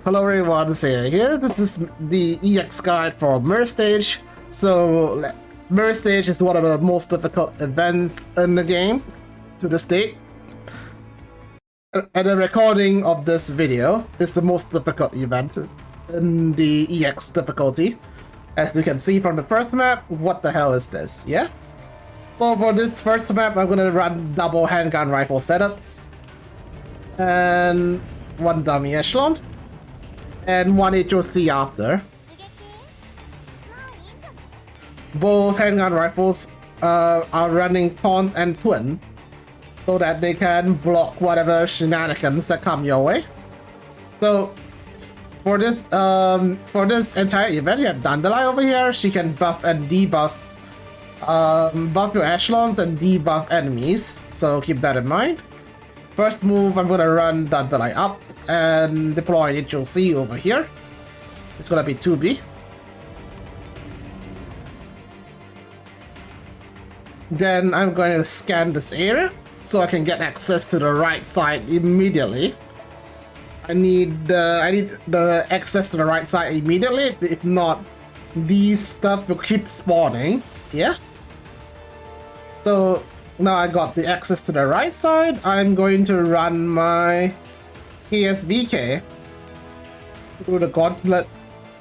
Hello everyone, Ceia here. This is the EX guide for Mirror Stage. So, Mirror Stage is one of the most difficult events in the game to this date. And the recording of this video is the most difficult event in the EX difficulty. As you can see from the first map, what the hell is this, yeah? So for this first map, I'm gonna run double handgun rifle setups. And one dummy echelon. And one HOC after. Both handgun rifles are running taunt and twin, so that they can block whatever shenanigans that come your way. So for this entire event, you have Dandelion over here. She can buff and debuff, buff your echelons and debuff enemies. So keep that in mind. First move, I'm gonna run Dandelion up and deploy HOC over here. It's gonna be 2B. Then I'm going to scan this area so I can get access to the right side immediately. I need the access to the right side immediately. If not, these stuff will keep spawning. Yeah. So now I got the access to the right side. I'm going to run my KSBK through the gauntlet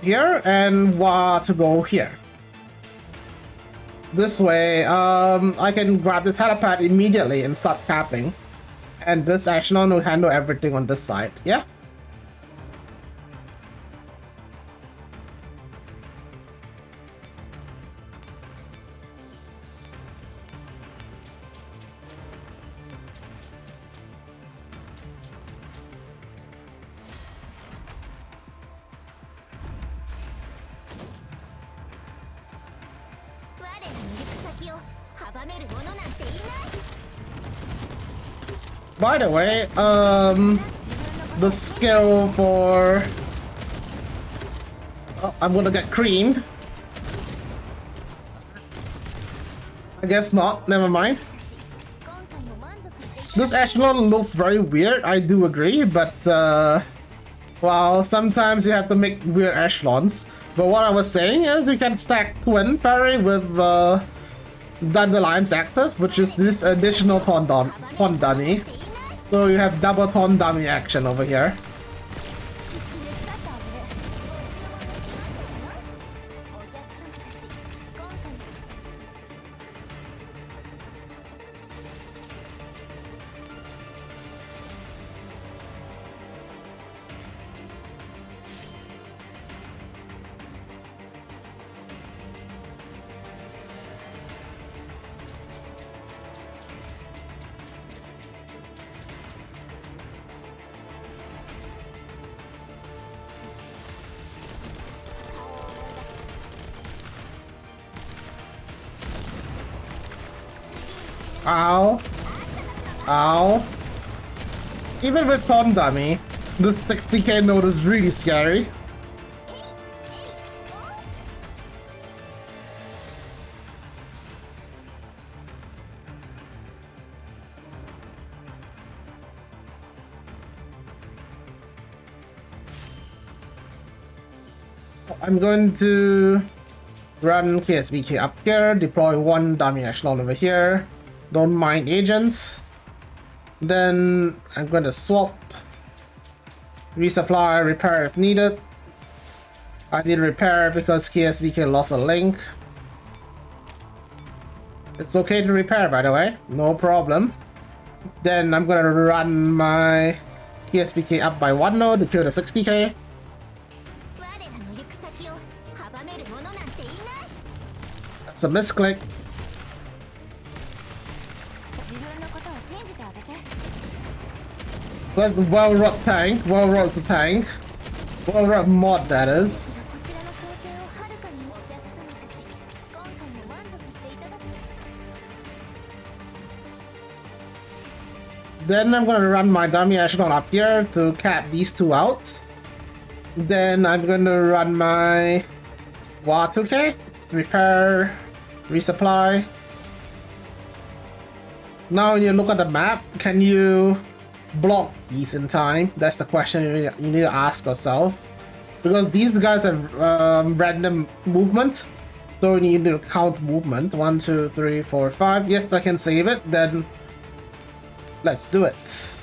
here and to go here. This way, I can grab this helipad immediately and start capping. And this echelon will handle everything on this side, yeah? By the way, the skill for... Oh, I'm gonna get creamed. I guess not, never mind. This echelon looks very weird, I do agree, but well, sometimes you have to make weird echelons. But what I was saying is you can stack twin parry with Dandelion's active, which is this additional taunt dummy. So you have double taunt dummy action over here. Ow. Ow. Even with taunt dummy, this 60k node is really scary. So I'm going to run KSBK up here, deploy one dummy echelon over here. Don't mind agents. Then I'm going to swap, resupply, repair if needed. I need repair because KSVK lost a link. It's okay to repair, by the way, no problem. Then I'm gonna run my KSVK up by one node to kill the 60k. That's a misclick. That's a well-run tank, well-run tank. Well-run mod, that is. Then I'm gonna run my dummy echelon up here to cap these two out. Then I'm gonna run my Y2K, repair, resupply. Now when you look at the map, can you block these in time? That's the question you need to ask yourself. Because these guys have random movement, so you need to count movement. 1, 2, 3, 4, 5. Yes, I can save it. Then let's do it.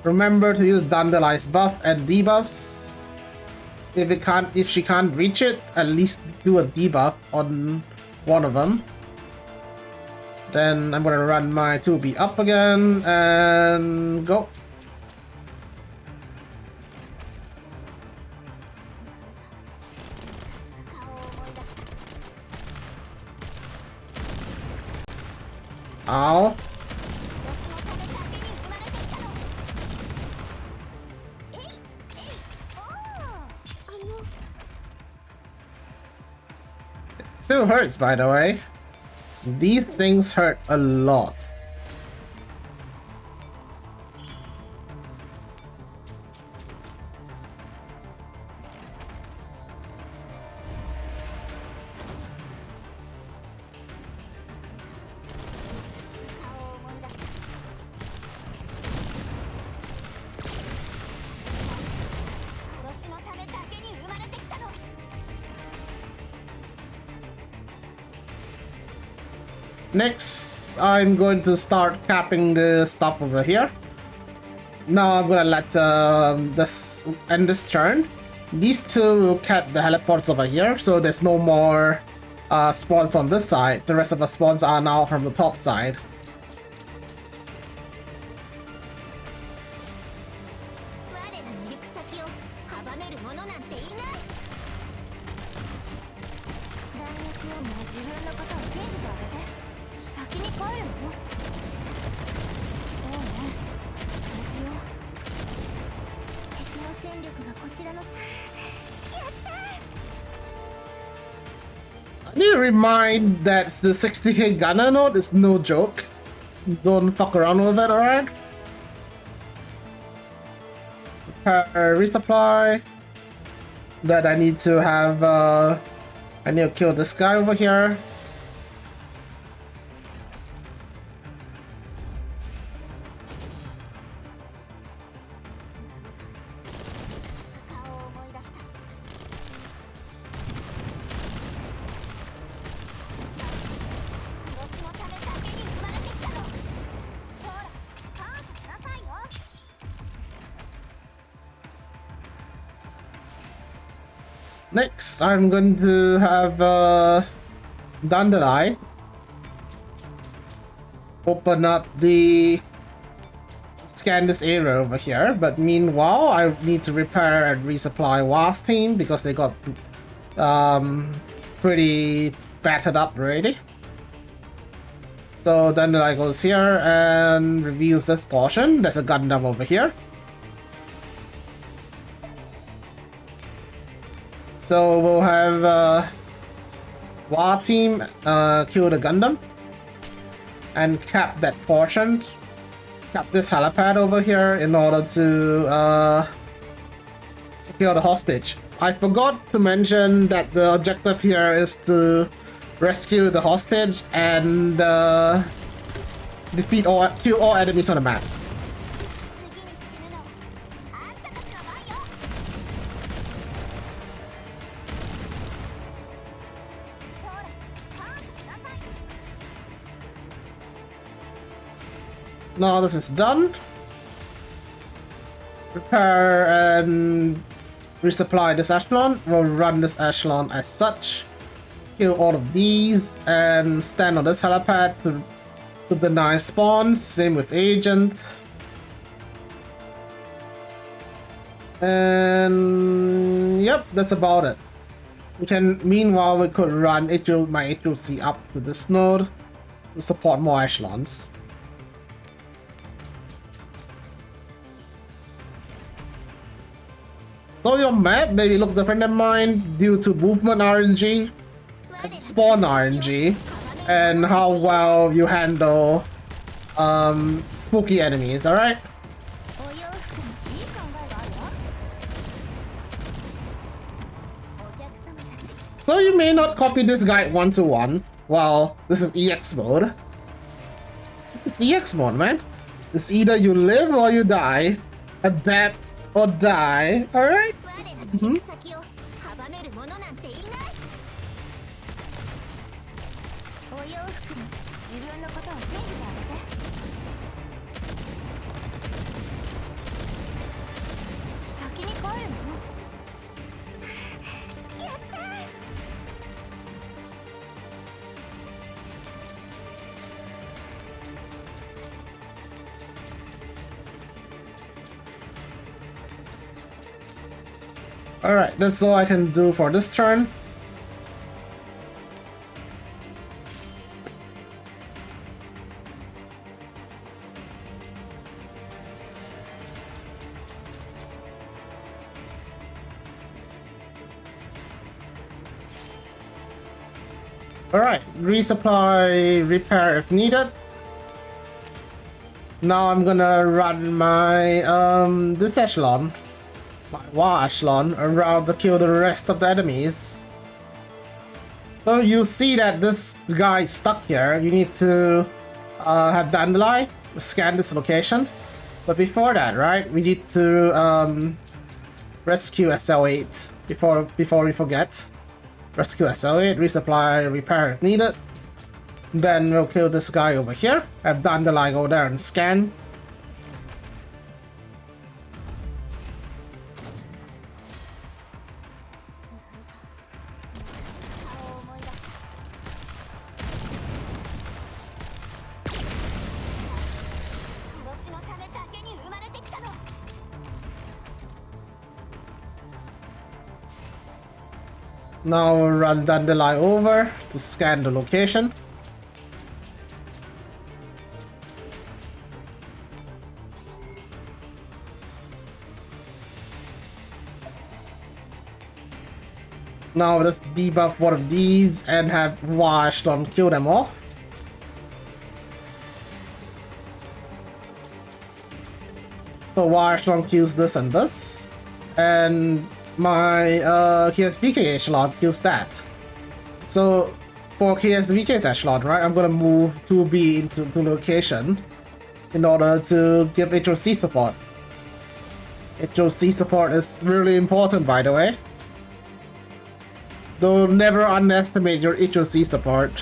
Remember to use Dandelion's buff and debuffs. If she can't reach it, at least do a debuff on one of them. Then I'm gonna run my 2B up again and go. Ow. Still hurts, by the way. These things hurt a lot. Next, I'm going to start capping the stuff over here. Now I'm gonna let this end this turn. These two will cap the heliports over here, so there's no more spawns on this side. The rest of the spawns are now from the top side. I need to remind that the 60k gunner node is no joke. Don't fuck around with it, alright? Resupply. That I need to have, I need to kill this guy over here. Next, I'm going to have Dandelion open up the scan this area over here, but meanwhile I need to repair and resupply WAS team because they got pretty battered up already. So Dandelion goes here and reviews this portion. There's a Gundam over here. So we'll have WA team kill the Gundam and cap that portion. Cap this helipad over here in order to secure the hostage. I forgot to mention that the objective here is to rescue the hostage and kill all enemies on the map. Now this is done. Repair and resupply this echelon. We'll run this echelon as such. Kill all of these and stand on this helipad to deny spawns. Same with agent. And yep, that's about it. Meanwhile we could run my HOC up to this node to support more echelons. So your map maybe look different than mine due to movement RNG, spawn RNG, and how well you handle spooky enemies, alright? So you may not copy this guide 1-to-1, Well, this is EX mode. This is EX mode, man. It's either you live or you die. Adapt or die. Alright? Mm-hmm. Alright, that's all I can do for this turn. Alright, resupply, repair if needed. Now I'm gonna run my this echelon, my war echelon, around to kill the rest of the enemies. So you see that this guy is stuck here. You need to have Dandelion scan this location. But before that, right, we need to rescue SL8 before we forget. Rescue SL8, resupply, repair if needed. Then we'll kill this guy over here. Have Dandelion go there and scan. Now we'll run Dandelion over to scan the location. Now let's debuff one of these and have Wash on kill them all. So Wash on kills this and this. And my KSVK echelon kills that. So for KSVK's echelon, right, I'm gonna move 2B into the location in order to give HOC support. HOC support is really important, by the way. Though never underestimate your HOC support.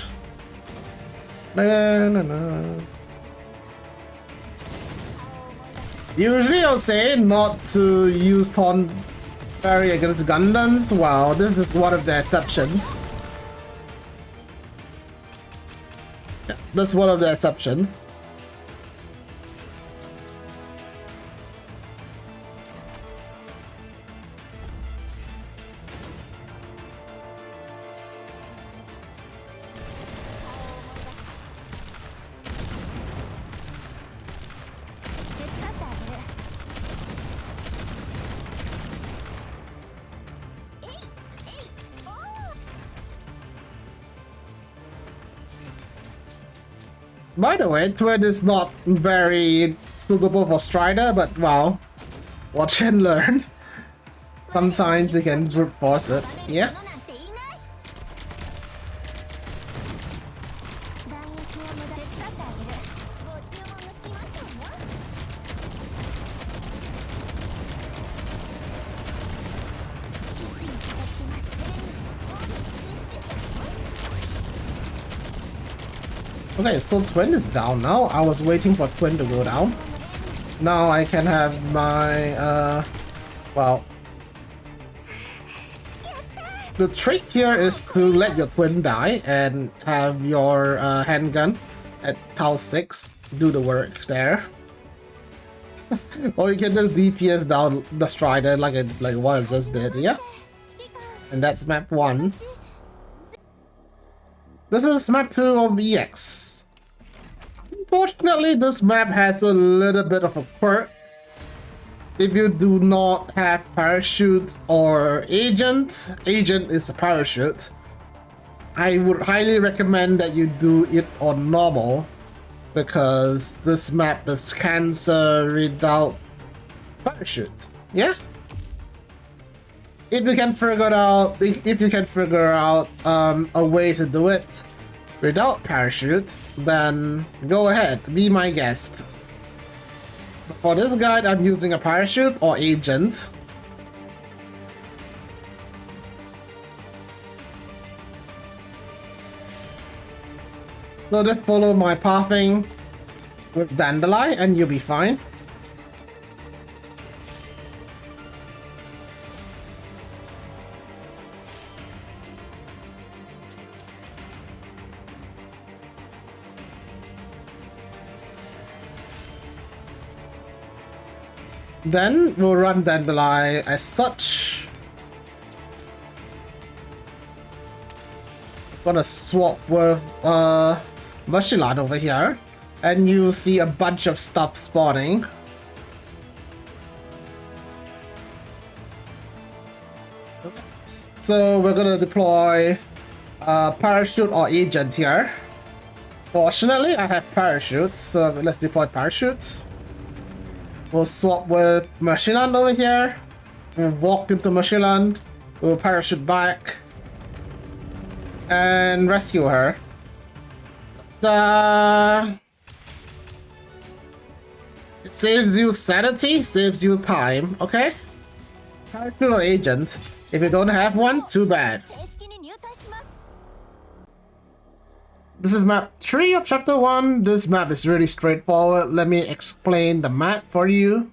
Usually I'll say not to use taunt parry against Gundams. Well, this is one of the exceptions. Yeah, that's one of the exceptions. By the way, Twin is not very suitable for Strider, but well, watch and learn. Sometimes you can brute force it, yeah? Okay, so Twin is down now. I was waiting for Twin to go down. Now I can have my, well... The trick here is to let your Twin die and have your handgun at Tau 6 do the work there. Or you can just DPS down the Strider like what I just did, yeah? And that's map 1. This is map 2 of EX. Unfortunately, this map has a little bit of a quirk. If you do not have parachute or agent is a parachute. I would highly recommend that you do it on normal, because this map is cancer without parachute. Yeah? If you can figure out a way to do it, without parachute, then go ahead, be my guest. For this guide, I'm using a parachute or agent. So just follow my pathing with Dandelion and you'll be fine. Then we'll run Dandelion as such. Gonna swap with Mushilan over here, and you see a bunch of stuff spawning. So we're gonna deploy parachute or agent here. Fortunately, I have parachutes, so let's deploy parachutes. We'll swap with Mushilan over here. We'll walk into Mushilan. We'll parachute back and rescue her. It saves you sanity, saves you time, okay? Parachute or agent. If you don't have one, too bad. This is map 3 of chapter 1. This map is really straightforward. Let me explain the map for you.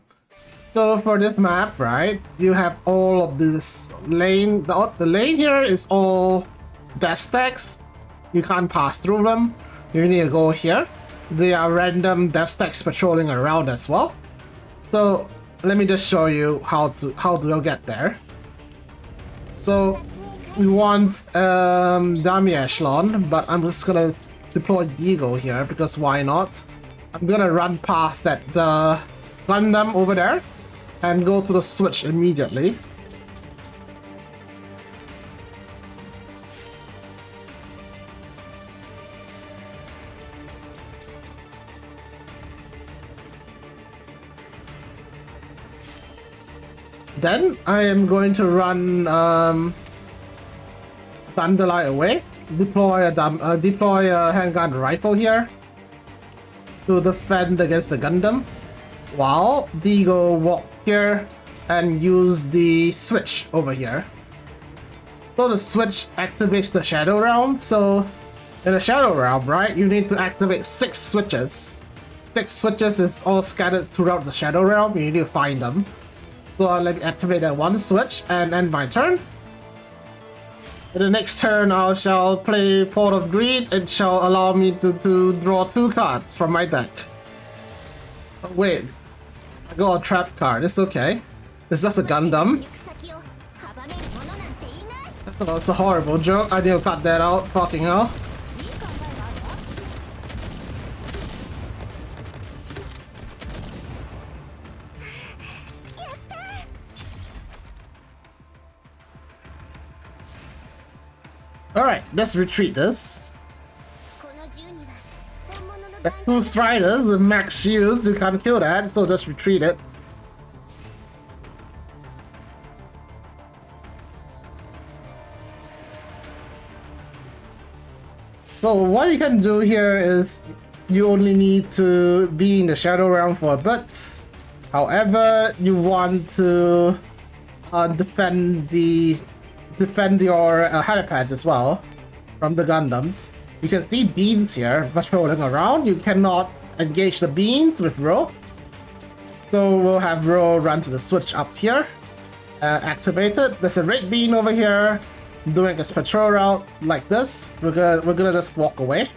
So for this map, right, you have all of this lane. The lane here is all death stacks. You can't pass through them. You need to go here. There are random death stacks patrolling around as well. So let me just show you how to get there. So we want Dummy Echelon, but I'm just gonna deploy Deagle here because why not? I'm gonna run past that Gundam over there and go to the switch immediately. Then I am going to run Dandelion away, deploy a handgun rifle here to defend against the Gundam, while Deagle walks here and use the switch over here. So the switch activates the Shadow Realm. So in the Shadow Realm, right, you need to activate 6 switches. 6 switches is all scattered throughout the Shadow Realm. You need to find them. So let me activate that one switch and end my turn. In the next turn, I shall play Port of Greed. It shall allow me to draw 2 cards from my deck. Oh, wait, I got a trap card. It's okay. It's just a Gundam. That's a horrible joke. I need to cut that out. Fucking hell. Alright, let's retreat this. There's 2 Striders with max shields, you can't kill that, so just retreat it. So what you can do here is you only need to be in the Shadow Realm for a bit. However, you want to defend your helipads as well from the Gundams. You can see beans here patrolling around. You cannot engage the beans with Ro. So we'll have Ro run to the switch up here. Activate it. There's a red bean over here doing his patrol route like this. We're gonna just walk away.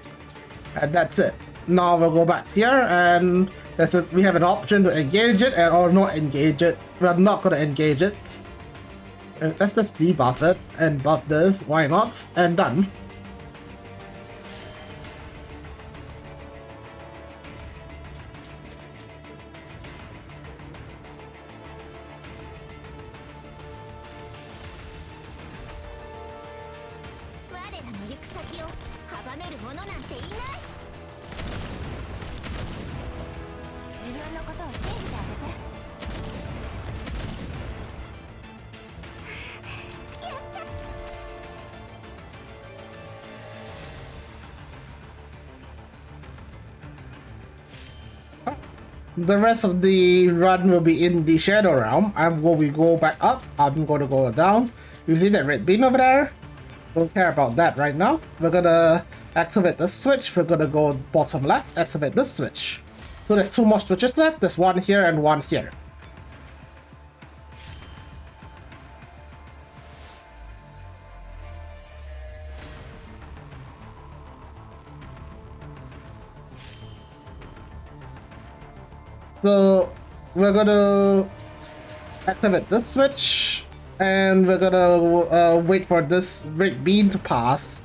And that's it. Now we'll go back here and we have an option to engage it or not engage it. We're not gonna engage it. Let's just debuff it and buff this, why not? And done. The rest of the run will be in the Shadow Realm. When we go back up, I'm going to go down. You see that red bean over there? Don't care about that right now. We're gonna activate this switch. We're gonna go bottom left, activate this switch. So there's two more switches left. There's one here and one here. So we're gonna activate this switch, and we're gonna wait for this red bean to pass.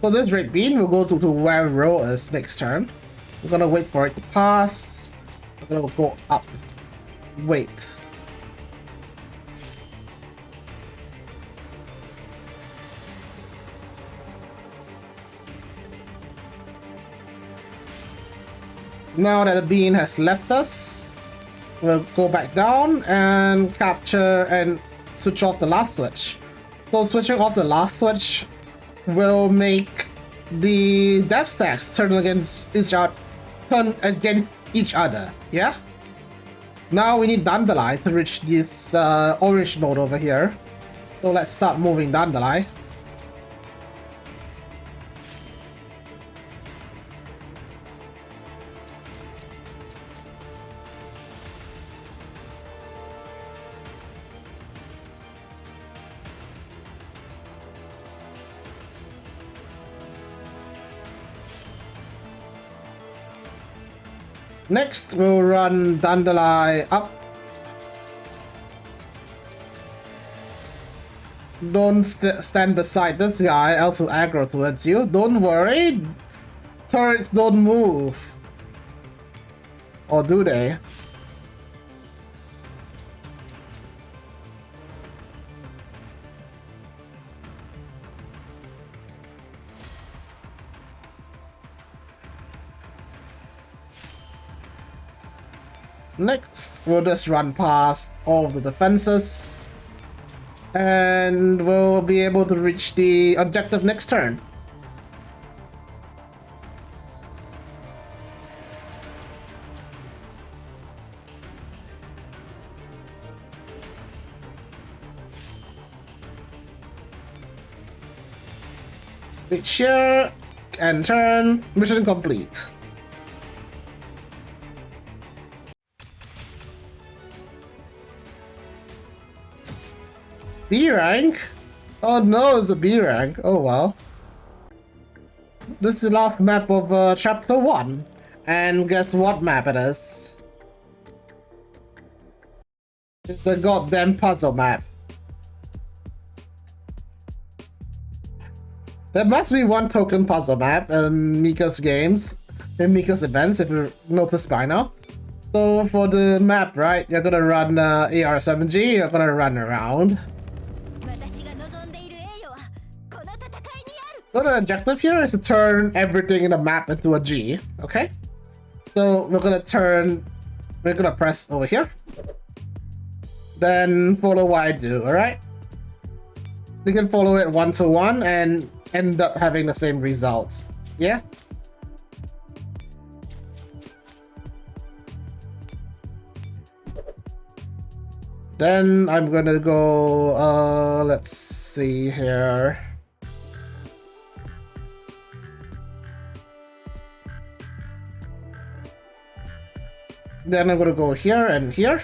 So this red bean will go to where Ro is next turn. We're gonna wait for it to pass. We're gonna go up. Wait. Now that the bean has left us, we'll go back down and capture and switch off the last switch. So switching off the last switch will make the death stacks turn against each other. Yeah. Now we need Dandelion to reach this orange node over here. So let's start moving Dandelion. Next, we'll run Dandelion up. Don't stand beside this guy, else will aggro towards you. Don't worry, turrets don't move. Or do they? Next, we'll just run past all of the defenses, and we'll be able to reach the objective next turn. Reach here and turn. Mission complete. B rank? Oh no, it's a B rank. Oh well. This is the last map of chapter 1. And guess what map it is? It's the goddamn puzzle map. There must be one token puzzle map in Mika's games, in Mika's events, if you noticed by now. So for the map, right, you're gonna run AR7G, you're gonna run around. So the objective here is to turn everything in the map into a G, okay? So we're gonna press over here. Then follow what I do, alright? You can follow it 1 to 1 and end up having the same results, yeah? Then I'm gonna go, let's see here. Then I'm gonna go here and here.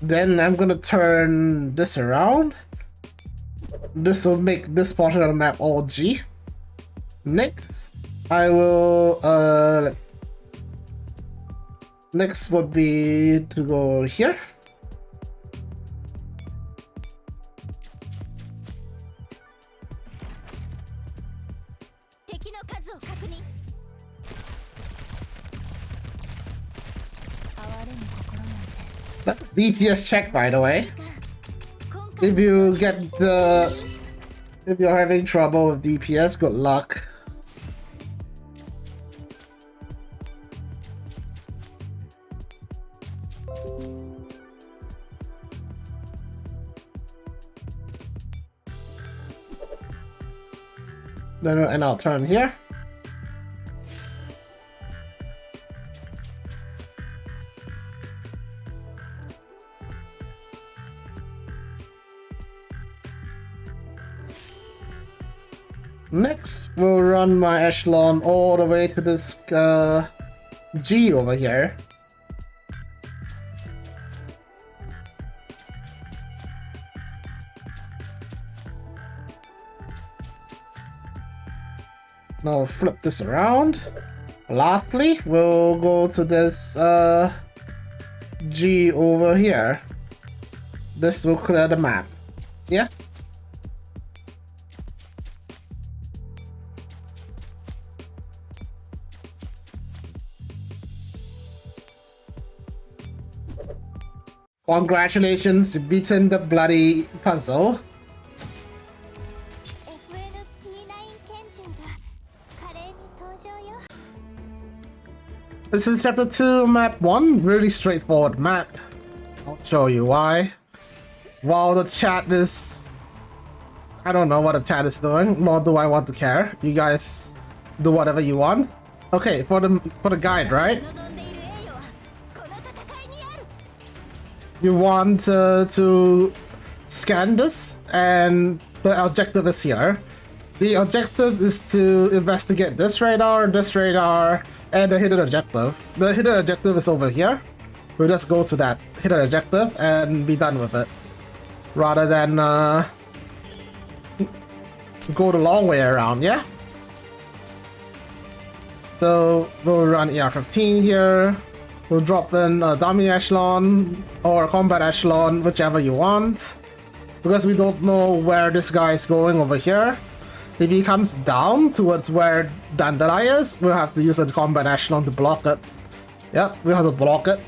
Then I'm gonna turn this around. This will make this portion of the map all G. Next, I will next would be to go here. That's a DPS check, by the way. If you're having trouble with DPS, good luck. And I'll turn here. Next, we'll run my echelon all the way to this G over here. Now flip this around. Lastly, we'll go to this G over here. This will clear the map. Yeah? Congratulations, you've beaten the bloody puzzle. This is chapter 2, map 1. Really straightforward map. I'll show you why. While the chat is... I don't know what the chat is doing, nor do I want to care. You guys do whatever you want. Okay, for the guide, right? You want to scan this, and the objective is here. The objective is to investigate this radar, and the hidden objective. The hidden objective is over here. We'll just go to that hidden objective and be done with it. Rather than go the long way around, yeah? So we'll run ER15 here. We'll drop in a dummy echelon or a combat echelon, whichever you want. Because we don't know where this guy is going over here. If he comes down towards where Dandelion is, we'll have to use a combat echelon to block it. Yep, we'll have to block it.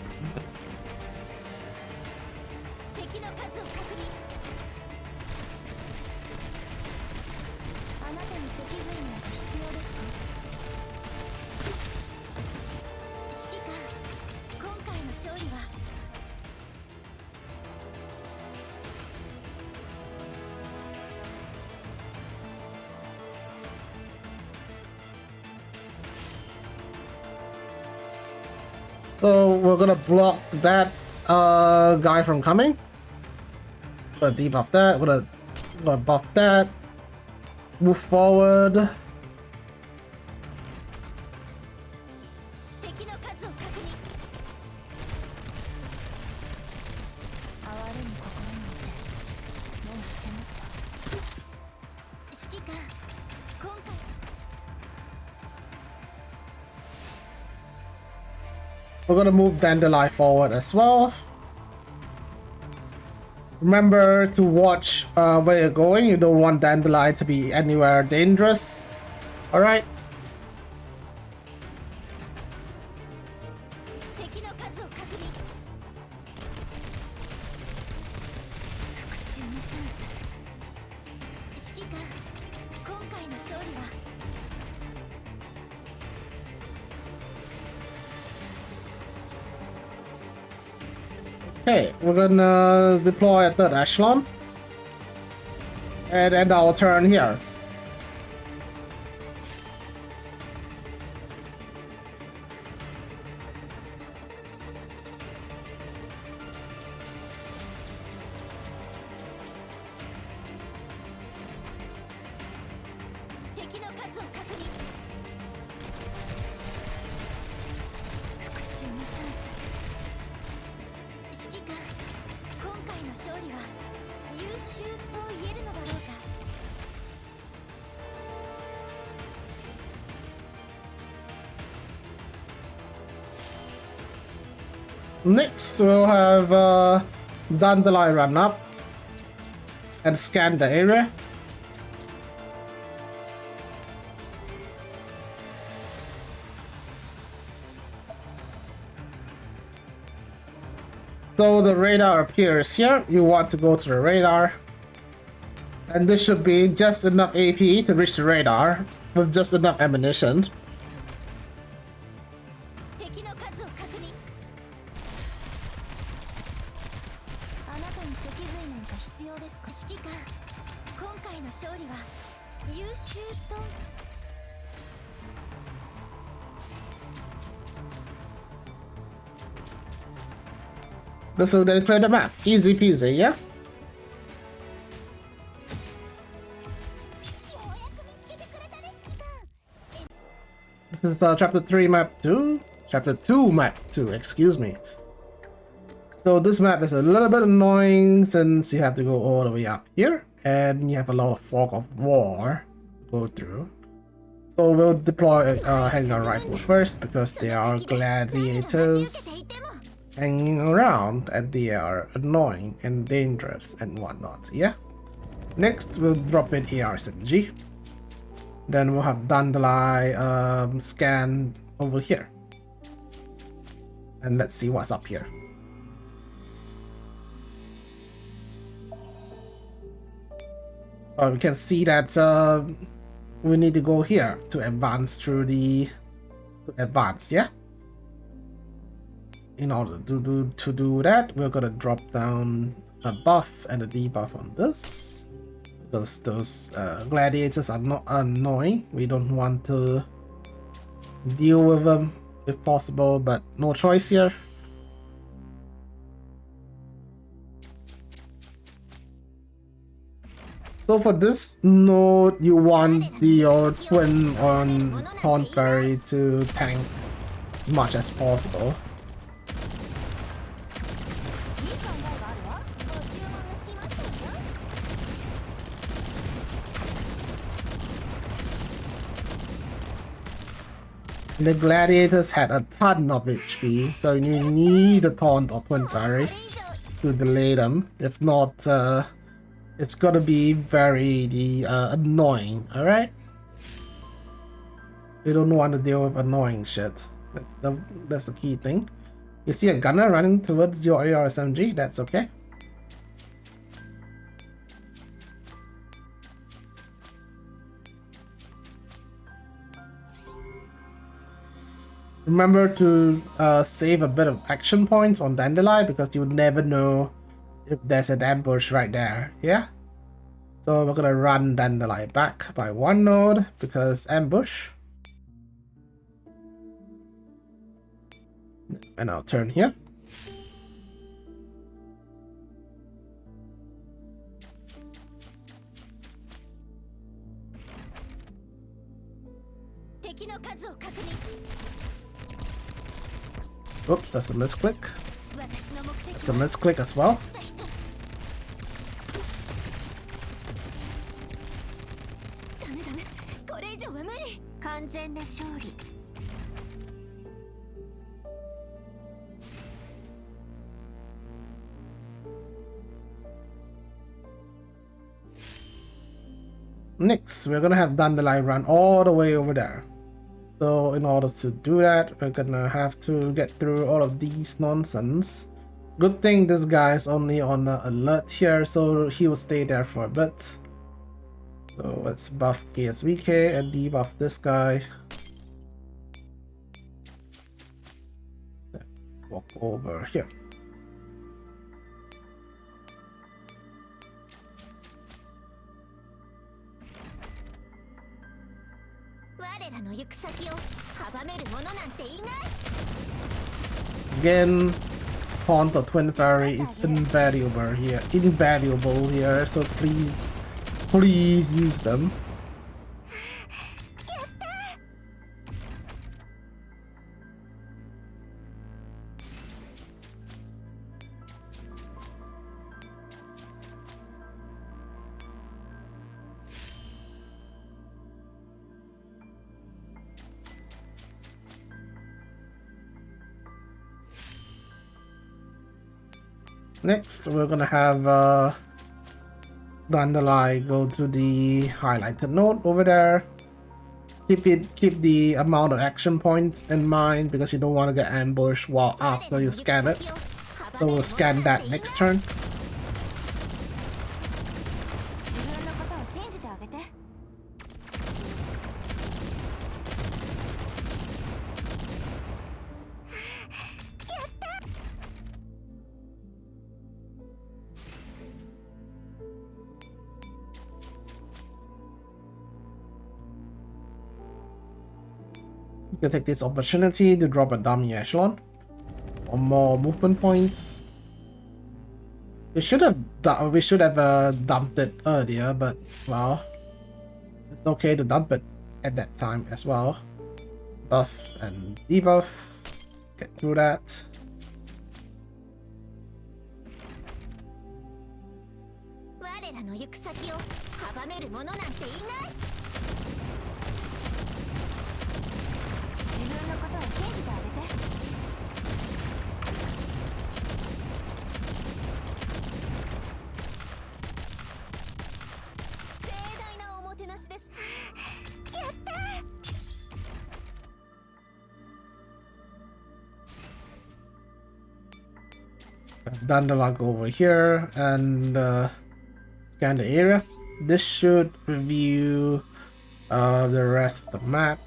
So we're gonna block that guy from coming. Gonna debuff that. We're gonna buff that. Move forward. We're gonna move Dandelion forward as well. Remember to watch where you're going. You don't want Dandelion to be anywhere dangerous. Alright. Okay, we're gonna deploy a third echelon and end our turn here. Next, we'll have Dandelion run up and scan the area. So the radar appears here. You want to go to the radar. And this should be just enough AP to reach the radar with just enough ammunition. This will then clear the map. Easy peasy, yeah? This is chapter 3 map 2? Chapter 2 map 2, excuse me. So this map is a little bit annoying since you have to go all the way up here and you have a lot of fog of war to go through. So we'll deploy a handgun rifle first because they are gladiators hanging around and they are annoying and dangerous and whatnot, yeah? Next we'll drop in AR-SMG. Then we'll have Dandelion scan over here. And let's see what's up here. We can see that we need to go here to advance through the... yeah? In order to do that, we're gonna drop down a buff and a debuff on this. Because those gladiators are not annoying. We don't want to deal with them if possible, but no choice here. So for this node, you want your twin on Taunt Fairy to tank as much as possible. The gladiators had a ton of HP, so you need a taunt or twin fairy to delay them. If not, it's gonna be very annoying, alright? You don't want to deal with annoying shit. That's the key thing. You see a gunner running towards your AR-SMG, that's okay. Remember to save a bit of action points on Dandelion because you would never know if there's an ambush right there, yeah? So we're gonna run Dandelion back by one node because ambush. And I'll turn here. Oops, that's a misclick. It's a misclick as well. Next, we're gonna have Dandelion run all the way over there. So in order to do that, we're gonna have to get through all of these nonsense. Good thing this guy is only on the alert here, so he will stay there for a bit. So let's buff KSVK and debuff this guy. Walk over here. Again, Taunt or Twin Fairy is invaluable here, so please use them. Next, we're gonna have Dandelion go to the highlighted node over there. Keep the amount of action points in mind because you don't want to get ambushed while after you scan it. So we'll scan that next turn. You can take this opportunity to drop a dummy echelon or more movement points. We should have dumped it earlier, but well, it's okay to dump it at that time as well. Buff and debuff. Get through that. Dandelion over here and scan the area. This should review the rest of the map.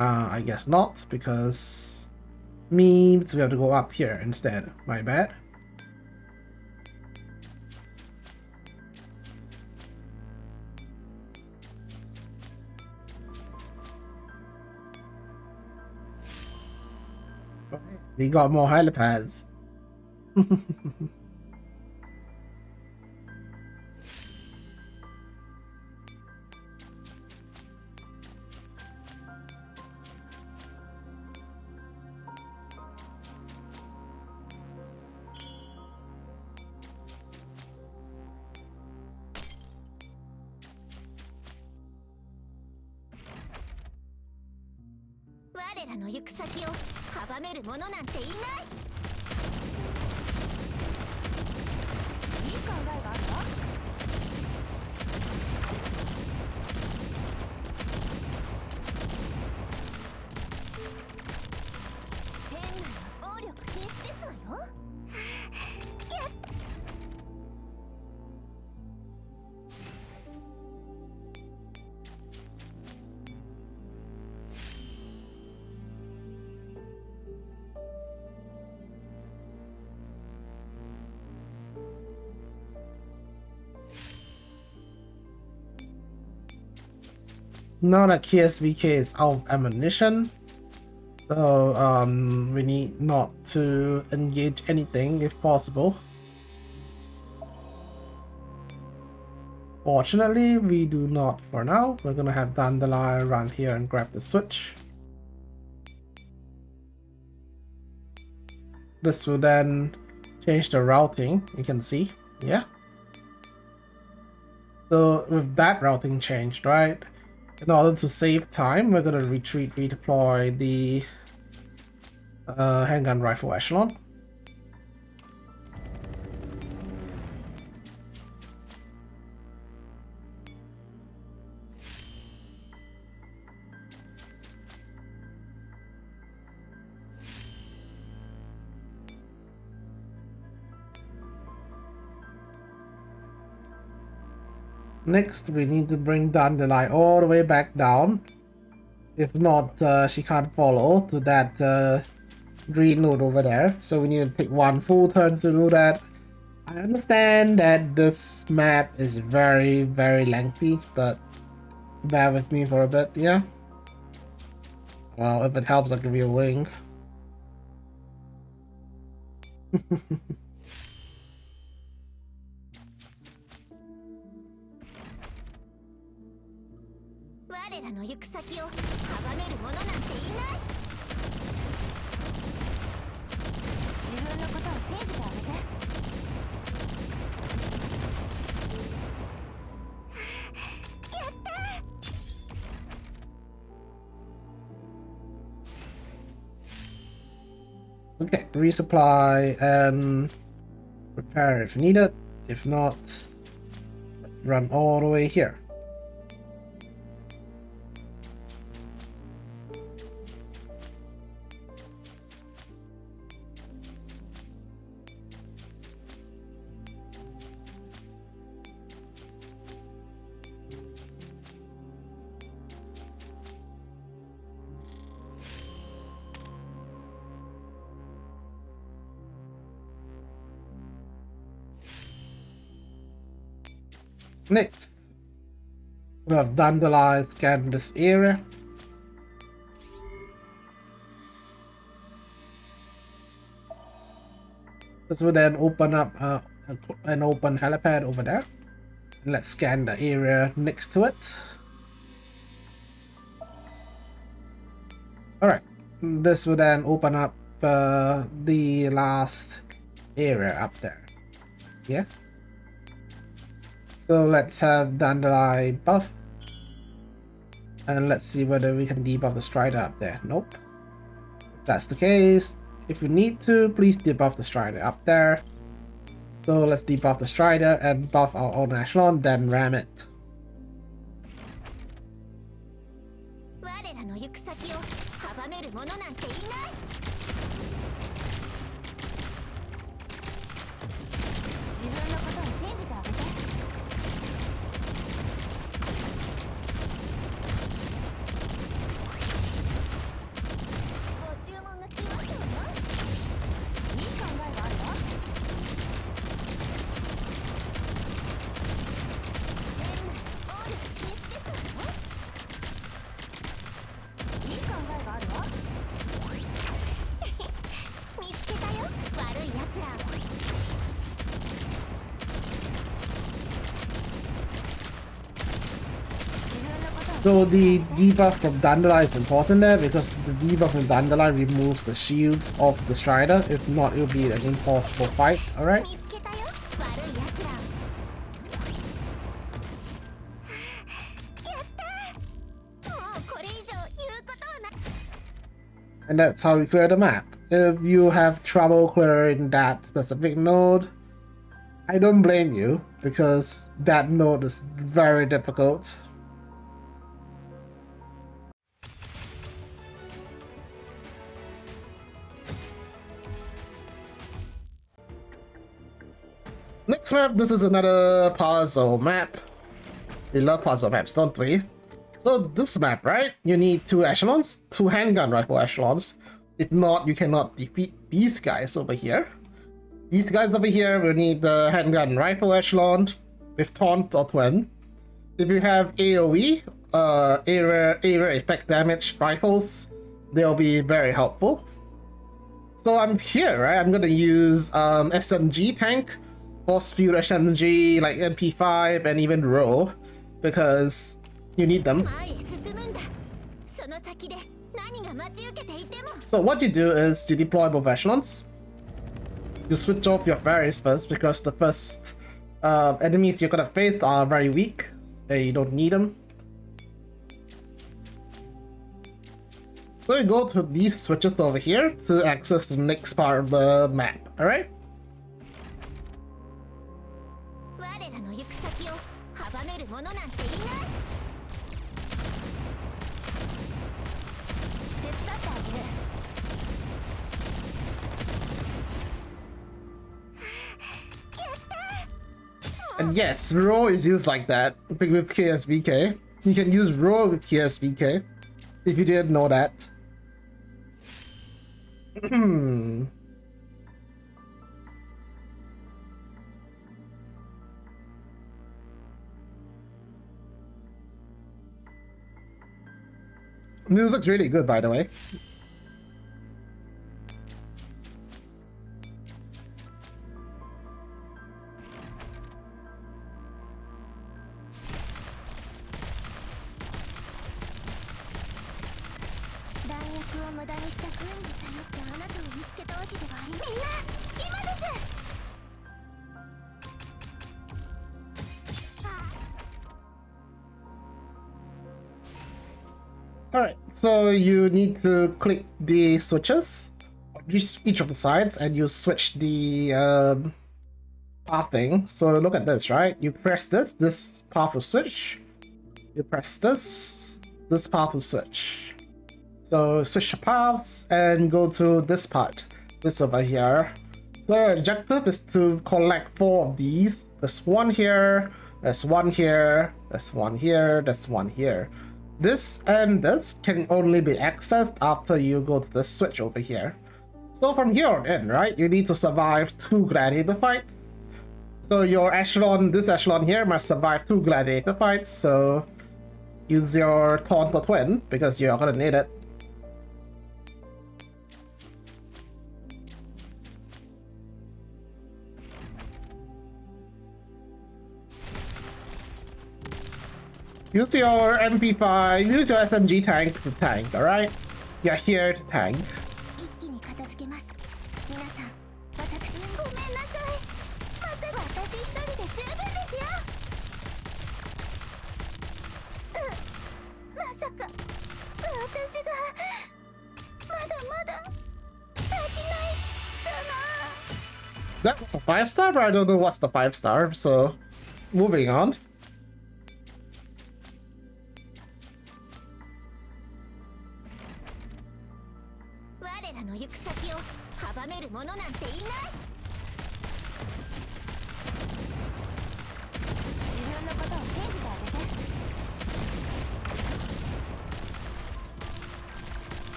I guess not, because means we have to go up here instead. My bad. We got more helipads. Now that KSVK is out of ammunition, so we need not to engage anything if possible. Fortunately, we do not for now. We're gonna have Dandelion run here and grab the switch. This will then change the routing, you can see, yeah. So with that routing changed, right? In order to save time, we're gonna redeploy the handgun rifle echelon. Next, we need to bring Dandelion all the way back down. If not, she can't follow to that green node over there. So we need to take one full turn to do that. I understand that this map is very, very lengthy, but bear with me for a bit, yeah? Well, if it helps, I'll give you a wing. Okay, resupply and repair if needed. If not, run all the way here. Next, we have vandalized, scan this area. This will then open up an open helipad over there. And let's scan the area next to it. Alright, this will then open up the last area up there. Yeah. So let's have Dandelion buff. And let's see whether we can debuff the Strider up there. Nope. If that's the case, if you need to, please debuff the Strider up there. So let's debuff the Strider and buff our own Echelon, then ram it. So the debuff from Dandelion is important there because the debuff from Dandelion removes the shields of the Strider. If not, it'll be an impossible fight, alright? And that's how you clear the map. If you have trouble clearing that specific node, I don't blame you because that node is very difficult. Next map, this is another puzzle map. We love puzzle maps, don't we? So this map, right? You need 2 echelons, 2 handgun rifle echelons. If not, you cannot defeat these guys over here. These guys over here will need the handgun rifle echelon with taunt or twin. If you have AoE, area effect damage rifles, they'll be very helpful. So I'm here, right? I'm gonna use SMG tank, force field SMG like MP5 and even Row because you need them. So what you do is you deploy both echelons. You switch off your fairies first because the first enemies you're gonna face are very weak and you don't need them. So you go to these switches over here to access the next part of the map, alright? And yes, Row is used like that with KSVK. You can use Row with KSVK if you didn't know that. Music's really good, by the way. Alright, so you need to click the switches on each of the sides and you switch the pathing. So look at this, right? You press this path will switch. You press this path will switch. So switch the paths and go to this part, this over here. So your objective is to collect 4 of these. There's one here, there's one here, there's one here, there's one here. This and this can only be accessed after you go to the switch over here. So from here on in, right, you need to survive 2 gladiator fights. So your echelon, this echelon here, must survive 2 gladiator fights, so use your taunt or twin, because you're gonna need it. Use your MP5, use your SMG tank to tank, alright? You're here to tank. That was a 5-star, but I don't know what's the 5-star, so moving on.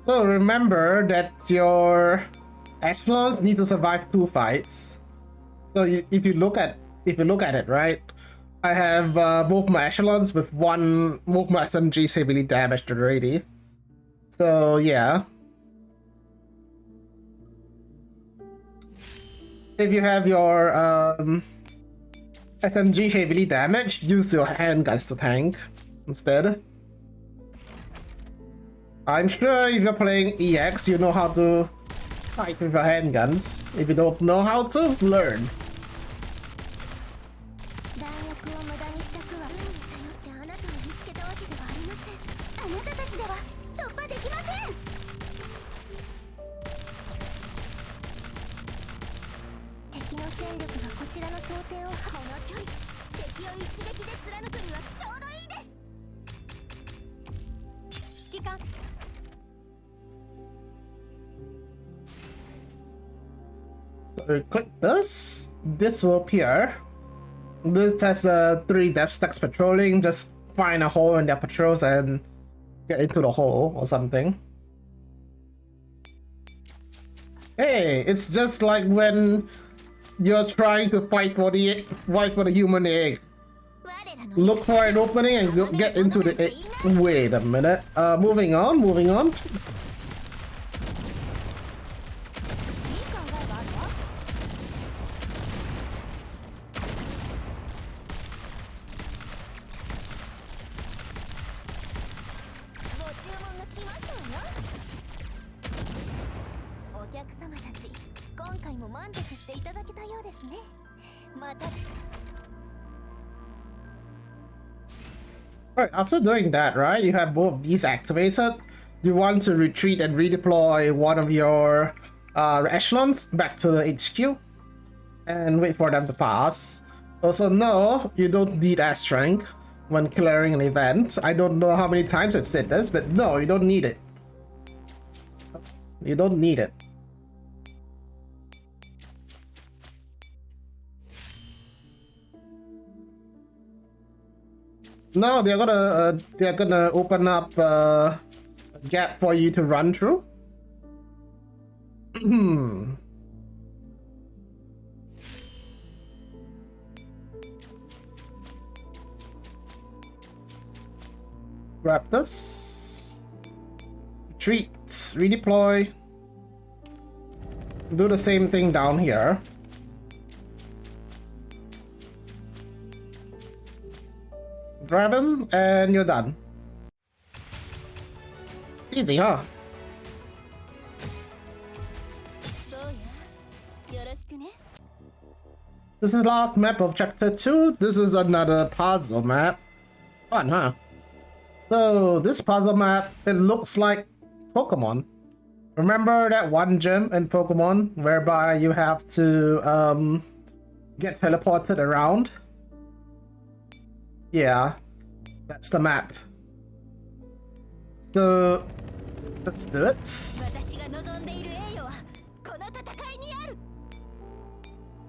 So remember that your echelons need to survive 2 fights. So if you look at it, right? I have both my echelons with both my SMGs heavily damaged already. So yeah. If you have your SMG heavily damaged, use your handguns to tank instead. I'm sure if you're playing EX, you know how to fight with your handguns. If you don't know how to, learn. So click this will appear. This has 3 death stacks patrolling. Just find a hole in their patrols and get into the hole or something. Hey, it's just like when you're trying to fight for the human egg. Look for an opening and get into the egg. Wait a minute. Moving on. Alright, after doing that, right, you have both these activated. You want to retreat and redeploy one of your echelons back to the HQ and wait for them to pass. Also, no, you don't need air strength when clearing an event. I don't know how many times I've said this, but no, you don't need it. You don't need it. No, they're gonna open up a gap for you to run through. Grab this. Retreat. Redeploy. Do the same thing down here. Grab him, and you're done. Easy, huh? This is the last map of chapter 2. This is another puzzle map. Fun, huh? So, this puzzle map, it looks like Pokemon. Remember that one gym in Pokemon whereby you have to get teleported around? Yeah, that's the map. So, let's do it.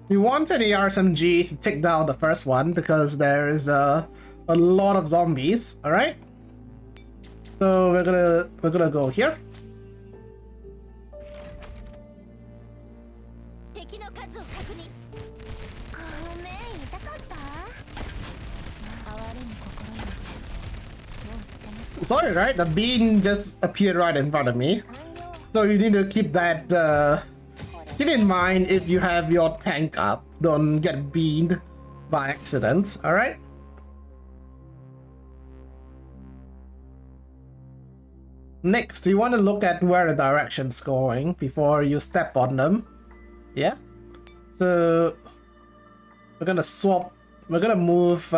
You want an AR-SMG to take down the first one because there's a lot of zombies. All right. So we're gonna go here. Sorry, right? The bean just appeared right in front of me. So you need to keep that keep in mind if you have your tank up. Don't get beamed by accident, alright? Next, you want to look at where the direction's going before you step on them. Yeah? So we're gonna move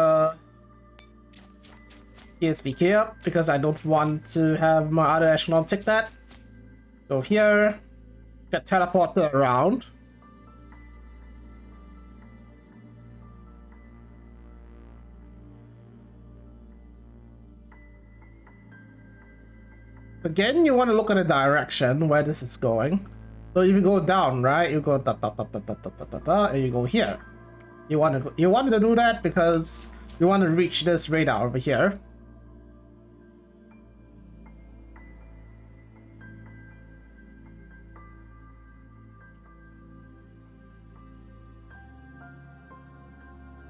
PSVK up because I don't want to have my other echelon take that. Go here, get teleported around. Again, you want to look at the direction where this is going. So if you go down, right, you go da da da da da da da da, da and you go here. You wanted to do that because you want to reach this radar over here.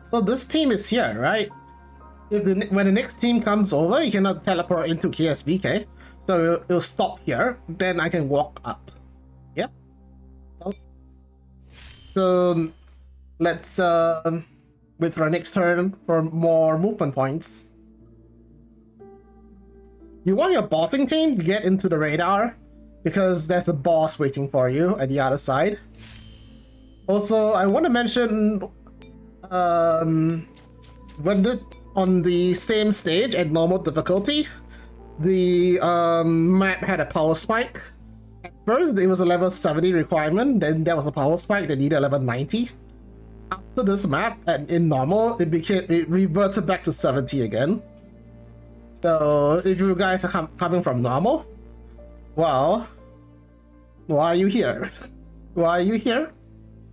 So this team is here, right? When the next team comes over, you cannot teleport into KSBK. So it'll stop here, then I can walk up. Yeah? So let's wait for our next turn for more movement points. You want your bossing team to get into the radar because there's a boss waiting for you at the other side. Also, I want to mention when this on the same stage at normal difficulty, the map had a power spike. At first it was a level 70 requirement, then there was a power spike that needed a level 90. After this map and in normal, it reverted back to 70 again. So if you guys are coming from normal, well, why are you here? Why are you here?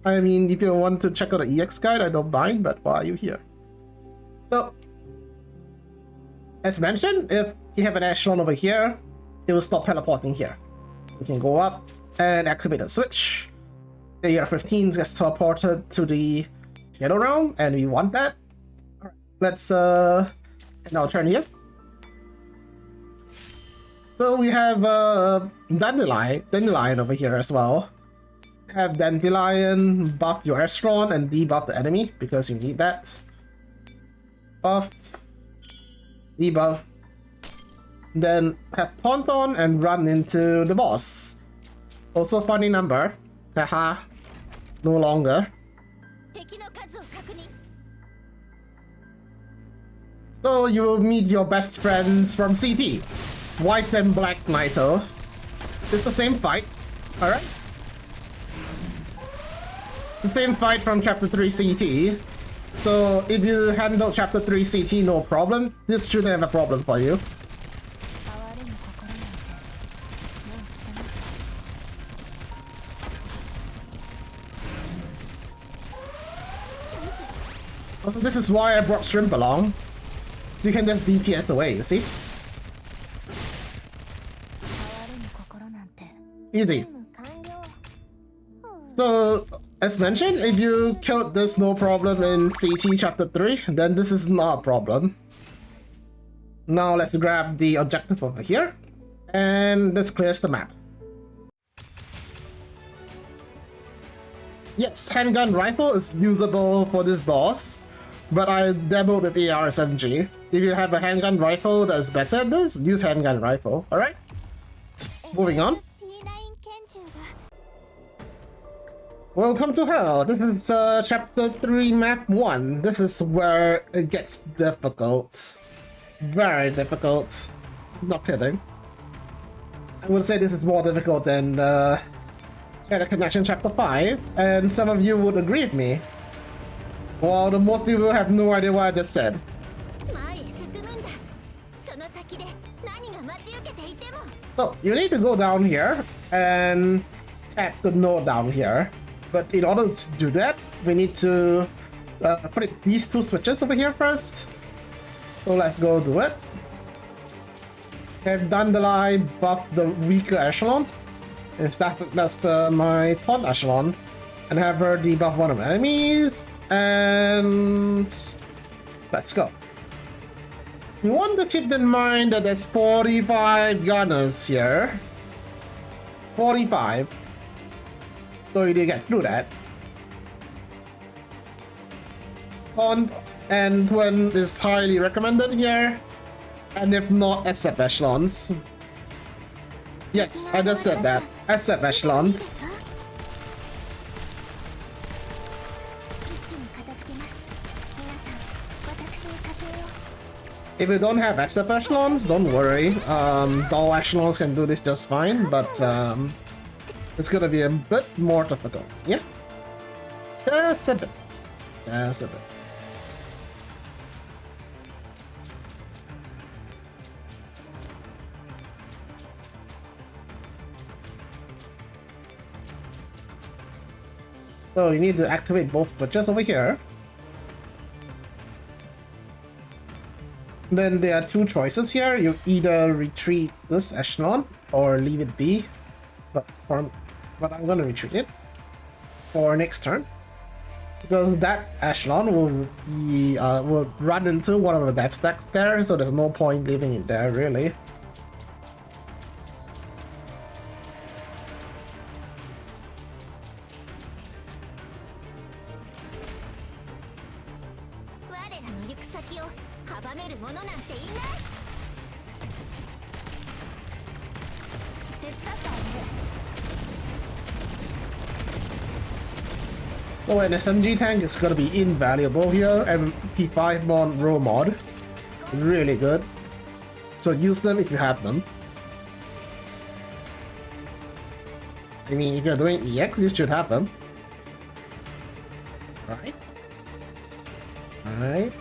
I mean, if you want to check out the EX guide, I don't mind, but why are you here? So, as mentioned, if you have an echelon over here, it will stop teleporting here. So we can go up and activate the switch. The AR-15 gets teleported to the shadow realm, and we want that. Alright, let's end our turn here. So we have Dandelion over here as well. Have Dandelion buff your echelon and debuff the enemy because you need that. Buff, debuff. Then have Tauntaun and run into the boss. Also funny number. Haha. No longer. So you will meet your best friends from CT. White and Black Naito. It's the same fight. Alright? The same fight from Chapter 3 CT. So if you handle Chapter 3 CT no problem, this shouldn't have a problem for you. Also, this is why I brought Shrimp along. You can just DPS away, you see? Easy. So, as mentioned, if you killed this no problem in CT Chapter 3, then this is not a problem. Now let's grab the objective over here, and this clears the map. Yes, handgun rifle is usable for this boss, but I demoed with AR-SMG. If you have a handgun rifle that's better at this, use handgun rifle, alright? Moving on. Welcome to Hell. This is Chapter 3 Map 1. This is where it gets difficult. Very difficult. Not kidding. I would say this is more difficult than Shadow Connection Chapter 5, and some of you would agree with me. While the most people have no idea what I just said. So, you need to go down here and tap the node down here. But in order to do that, we need to put these two switches over here first. So let's go do it. Have Dandelion buff the weaker echelon. That's my taunt echelon. And have her debuff one of my enemies. And let's go. You want to keep in mind that there's 45 gunners here. 45. So you need to get through that. Taunt and Twin is highly recommended here. And if not, SF echelons. Yes, I just said that. SF echelons. If you don't have SF echelons, don't worry. Dual echelons can do this just fine, but it's gonna be a bit more difficult. Yeah? Just a bit. Just a bit. So you need to activate both switches over here. Then there are two choices here. You either retreat this echelon or leave it be. But I'm gonna retreat it for next turn. Because that echelon will run into one of the death stacks there, so there's no point leaving it there really. So an SMG tank is gonna be invaluable here, and P5 mod row mod. Really good. So use them if you have them. I mean, if you're doing EX, you should have them. Right? Alright.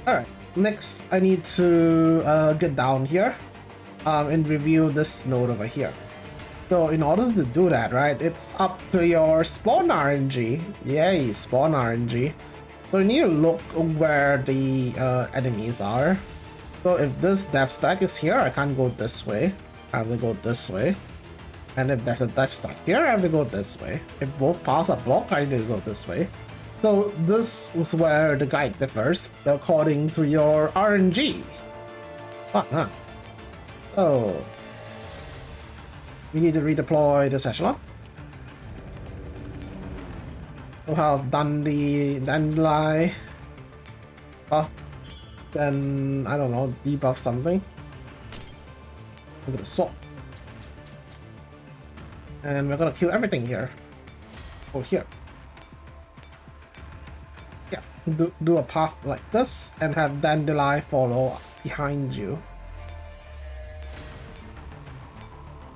Alright, next I need to get down here and review this node over here. So in order to do that, right, it's up to your spawn RNG. Yay, spawn RNG. So you need to look where the enemies are. So if this death stack is here, I can't go this way. I have to go this way. And if there's a death stack here, I have to go this way. If both paths are blocked, I need to go this way. So this is where the guide differs according to your RNG. So we need to redeploy this echelon. We'll have done the Dandelion buff, then I don't know, debuff something. Look at the sword. And we're gonna kill everything here. Oh, here. Yeah, do a path like this and have Dandelion follow behind you.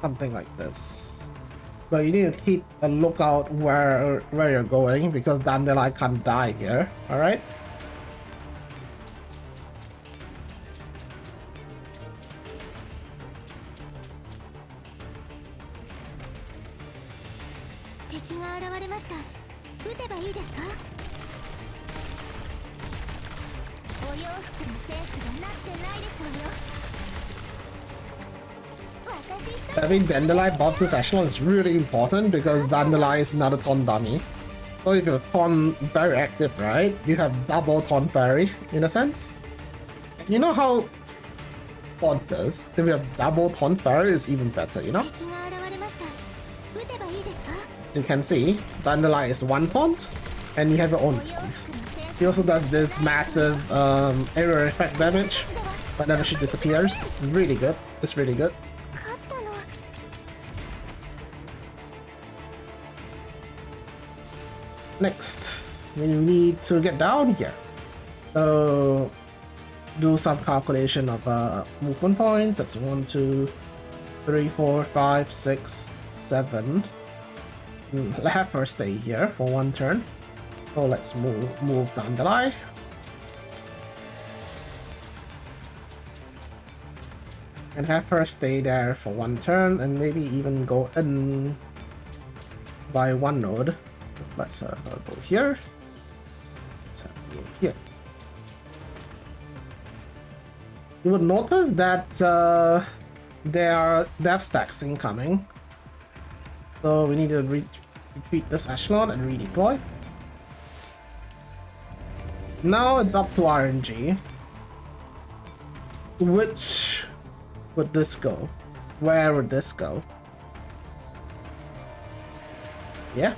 Something like this. But you need to keep a lookout where you're going because Dandelion can't die here. Alright? Having Dandelion buff this echelon is really important because Dandelion is another taunt dummy. So if you're taunt very active, right, you have double taunt parry in a sense. You know how taunt does? If you have double taunt parry, it's even better, you know? You can see Dandelion is one taunt and you have your own taunt. He also does this massive area effect damage whenever she disappears. Really good. It's really good. Next, we need to get down here. So do some calculation of movement points. That's 1, 2, 3, 4, 5, 6, 7. Let have her stay here for one turn. So let's move Dandelion. and have her stay there for one turn and maybe even go in by one node. Let's go here. Let's go here. You would notice that there are dev stacks incoming. So we need to retreat this echelon and redeploy. Now it's up to RNG. Which would this go? Where would this go? Yeah?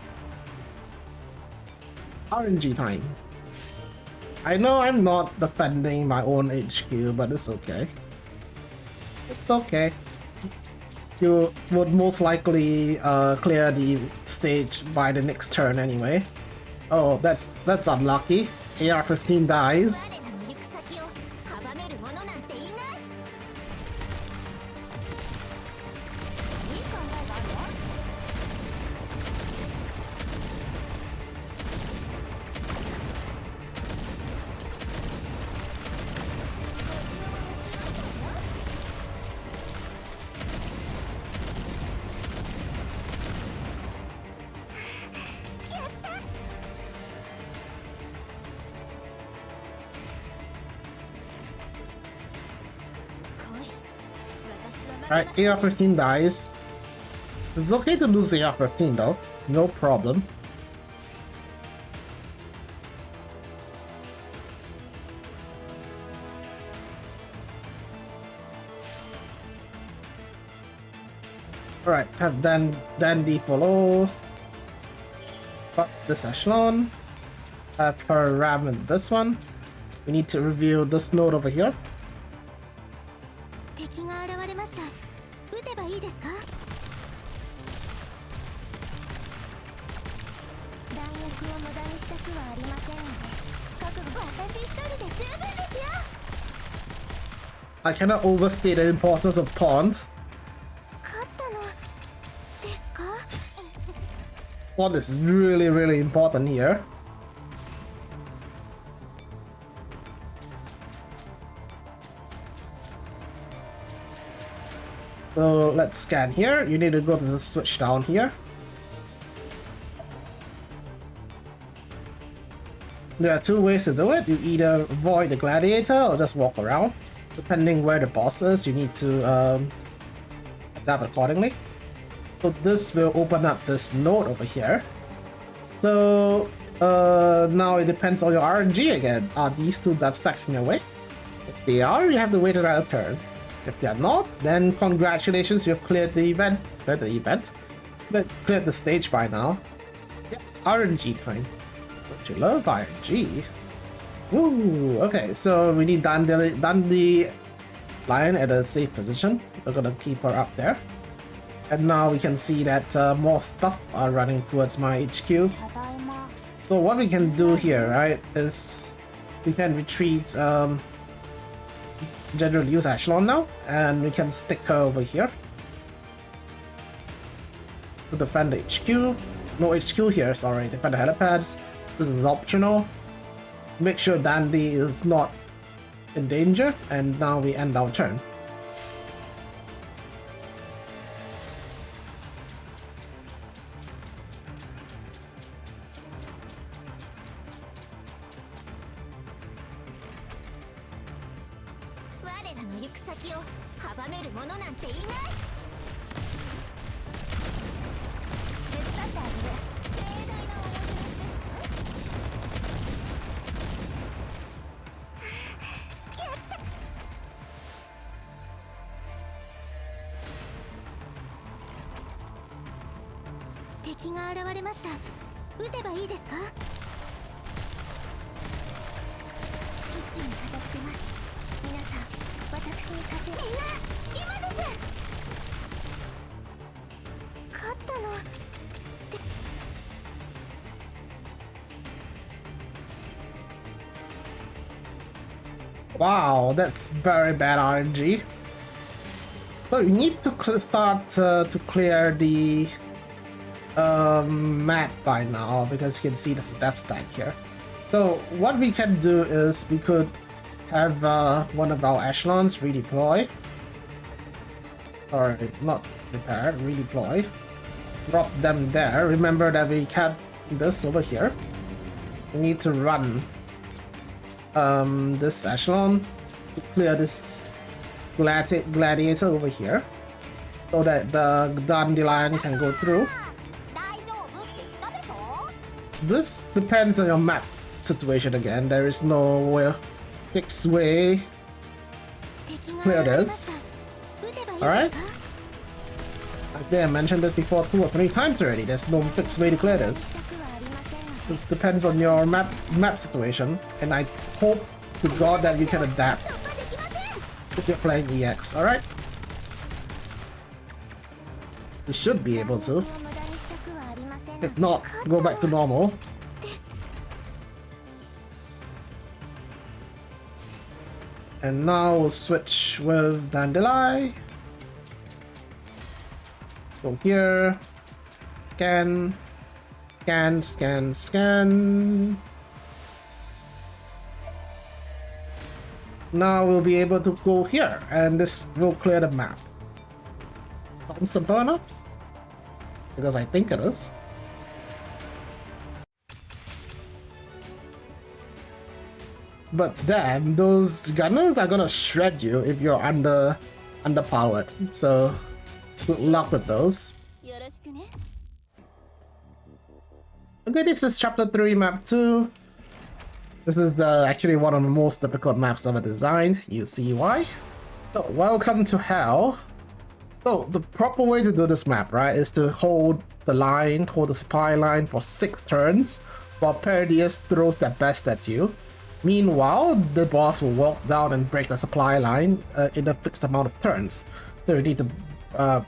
RNG time. I know I'm not defending my own HQ, but it's okay. It's okay. You would most likely clear the stage by the next turn anyway. Oh, that's unlucky. AR-15 dies. Alright, AR-15 dies. It's okay to lose AR-15 though, no problem. Alright, have Dandy follow. Got this echelon. Have her ram in this one. We need to review this node over here. I cannot overstate the importance of taunt. Taunt is really important here. So let's scan here. You need to go to the switch down here. There are two ways to do it. You either avoid the gladiator or just walk around. Depending where the boss is, you need to adapt accordingly. So this will open up this node over here. So now it depends on your RNG again. Are these two dev stacks in your way? If they are, you have to wait another turn. If they are not, then congratulations, you've cleared the event. But cleared the stage by now. Yep, RNG time. Don't you love RNG? Woo! Okay, so we need Dandy Lion at a safe position. We're gonna keep her up there. And now we can see that more stuff are running towards my HQ. So what we can do here, right, is we can retreat General Use Echelon now, and we can stick her over here to defend the HQ. No HQ here, sorry, defend the helipads. This is optional. Make sure Dandy is not in danger, and now we end our turn. Wow, that's very bad RNG. So you need to start to clear the map by now, because you can see the step stack here. So what we can do is we could have one of our echelons redeploy Alright, not repair, redeploy. Drop them there. Remember that we have this over here. We need to run this echelon to clear this gladiator over here so that the dandelion can go through. This depends on your map situation again. There is no fixed way to clear this. Alright? I think I mentioned this before 2 or 3 times already. There's no fixed way to clear this. This depends on your map situation, and I hope to God that you can adapt if you're playing EX, alright? You should be able to. If not, go back to normal. And now we'll switch with Dandelion. Go here. Scan. Scan, scan, scan. Now we'll be able to go here, and this will clear the map. Sounds simple enough? Because I think it is. But then those gunners are gonna shred you if you're underpowered. So good luck with those. Okay, this is chapter 3, map 2. This is actually one of the most difficult maps ever designed. You see why? So, welcome to hell. So, the proper way to do this map, right, is to hold the supply line for 6 turns while Peridius throws their best at you. Meanwhile, the boss will walk down and break the supply line in a fixed amount of turns. So you need to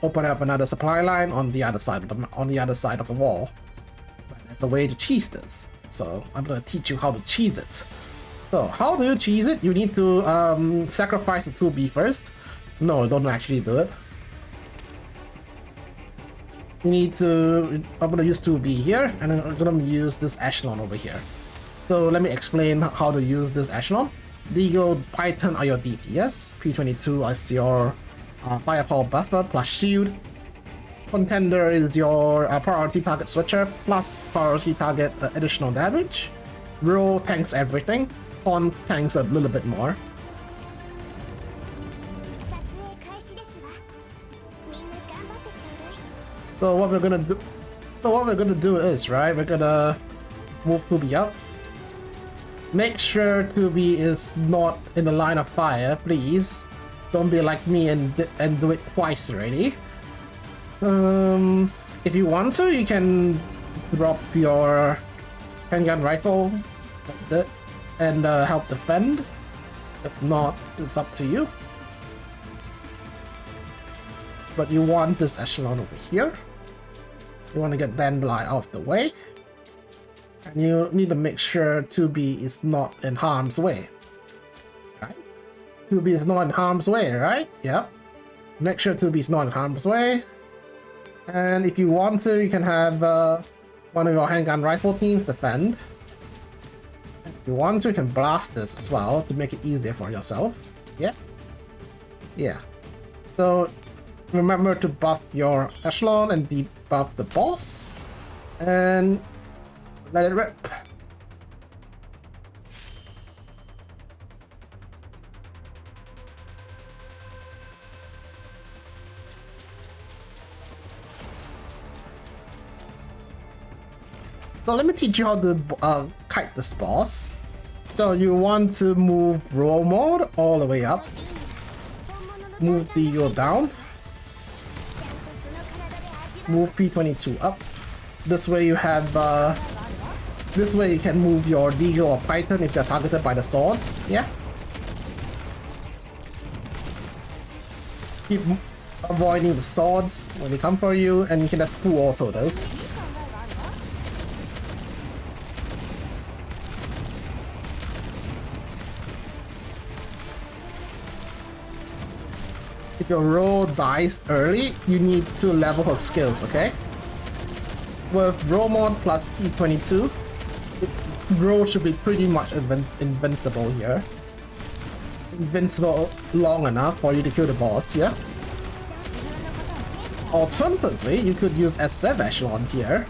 open up another supply line on the other side of the wall. There's a way to cheese this, so I'm gonna teach you how to cheese it. So how do you cheese it? You need to sacrifice the 2B first. No, don't actually do it. You need to. I'm gonna use 2B here, and then I'm gonna use this echelon over here. So let me explain how to use this echelon. Deagle Python are your DPS. P22 is your firepower buffer plus shield. Contender is your priority target switcher plus priority target additional damage. Row tanks everything. Taunt tanks a little bit more. So what we're gonna do is, right, we're gonna move 2B up. Make sure 2B is not in the line of fire, please. Don't be like me and do it twice already. If you want to, you can drop your handgun rifle and help defend. If not, it's up to you. But you want this echelon over here. You want to get Dandelion out of the way. And you need to make sure 2B is not in harm's way. Right? 2B is not in harm's way, right? Yep. Make sure 2B is not in harm's way. And if you want to, you can have one of your handgun rifle teams defend. If you want to, you can blast this as well to make it easier for yourself. Yeah? Yeah. So remember to buff your echelon and debuff the boss. And let it rip. So let me teach you how to kite this boss. So you want to move roll mode all the way up. Move Deagle down. Move P22 up. This way you have this way you can move your Deagle or Python if you're targeted by the swords. Yeah. Keep avoiding the swords when they come for you, and you can just full auto those. If your roll dies early, you need to level her skills, okay? With roll mod plus P22, roll should be pretty much invincible here. Invincible long enough for you to kill the boss, yeah? Alternatively, you could use SF echelons here.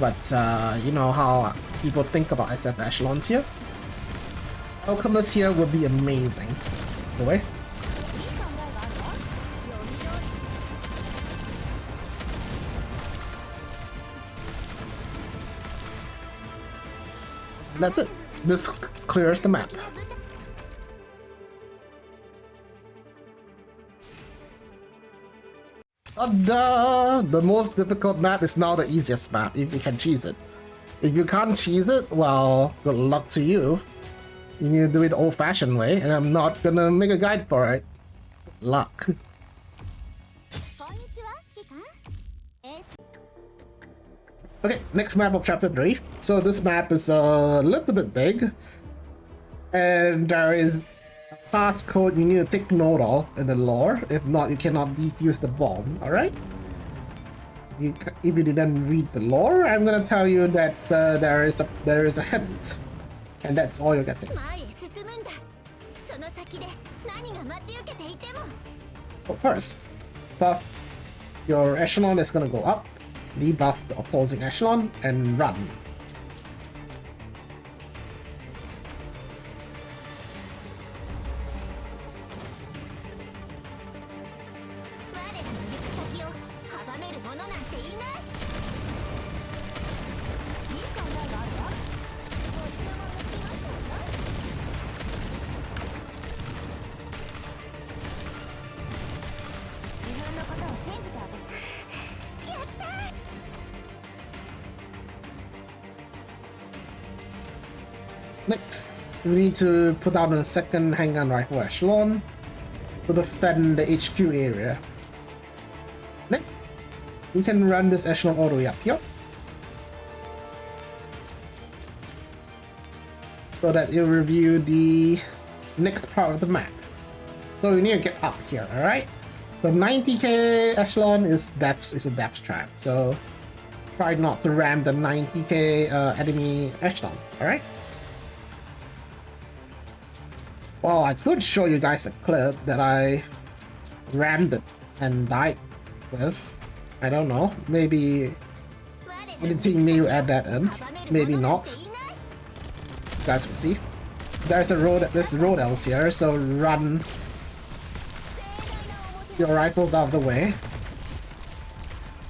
But you know how people think about SF echelons here? Alchemist here would be amazing. Anyway. That's it. This clears the map. The most difficult map is now the easiest map, if you can cheese it. If you can't cheese it, well, good luck to you. You need to do it the old-fashioned way, and I'm not gonna make a guide for it. Good luck. Okay, next map of chapter 3. So this map is a little bit big, and there is a passcode you need to take note of in the lore. If not, you cannot defuse the bomb, alright? If you didn't read the lore, I'm gonna tell you that there is a hint, and that's all you're getting. So first, buff your echelon is gonna go up, debuff the opposing echelon, and run. Next, we need to put down a second handgun rifle echelon to defend the HQ area. Next, we can run this echelon all the way up here, so that it'll review the next part of the map. So we need to get up here, alright? The 90k echelon is a depth trap, so try not to ram the 90k enemy echelon, alright? Well, I could show you guys a clip that I rammed it and died with. I don't know, maybe editing me will add that in, maybe not. You guys will see. There's road else here, so run your rifles out of the way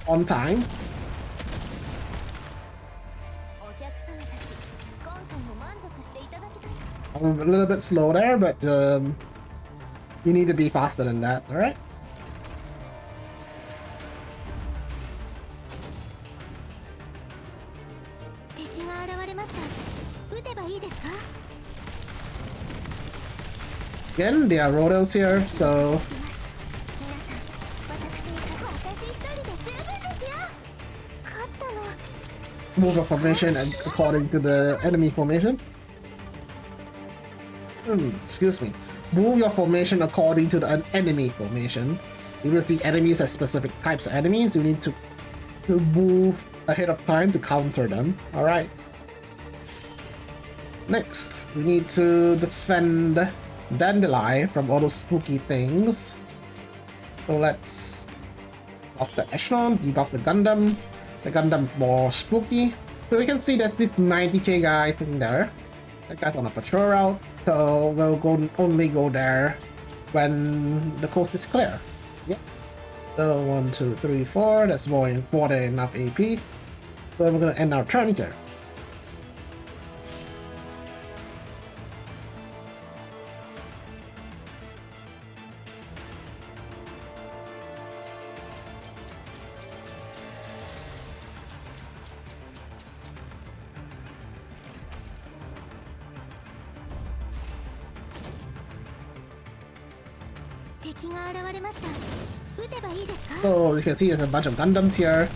on time. I'm a little bit slow there, but you need to be faster than that, alright? Again, there are rodels here, so move your formation according to the enemy formation. Excuse me. Move your formation according to the enemy formation. If the enemies are specific types of enemies, you need to move ahead of time to counter them. Alright. Next, we need to defend Dandelion from all those spooky things. So let's buff the echelon, debuff the Gundam. The Gundam's more spooky. So we can see there's this 90k guy sitting there. That guy's on a patrol route, so we'll only go there when the coast is clear. Yep. So 1, 2, 3, 4. That's more than enough AP. So we're gonna end our turn here. So you can see there's a bunch of Gundams here.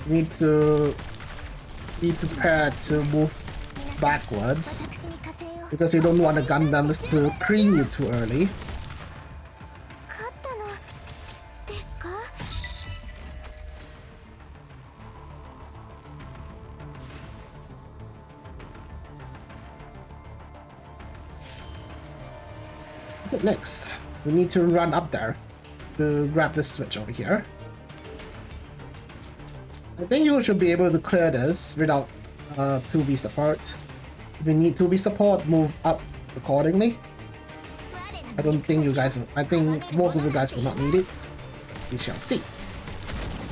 You need to be prepared to move backwards because you don't want the Gundams to cream you too early. Next, we need to run up there to grab this switch over here. I think you should be able to clear this without 2B support. If you need 2B support, move up accordingly. I don't think you guys, I think most of you guys will not need it. We shall see.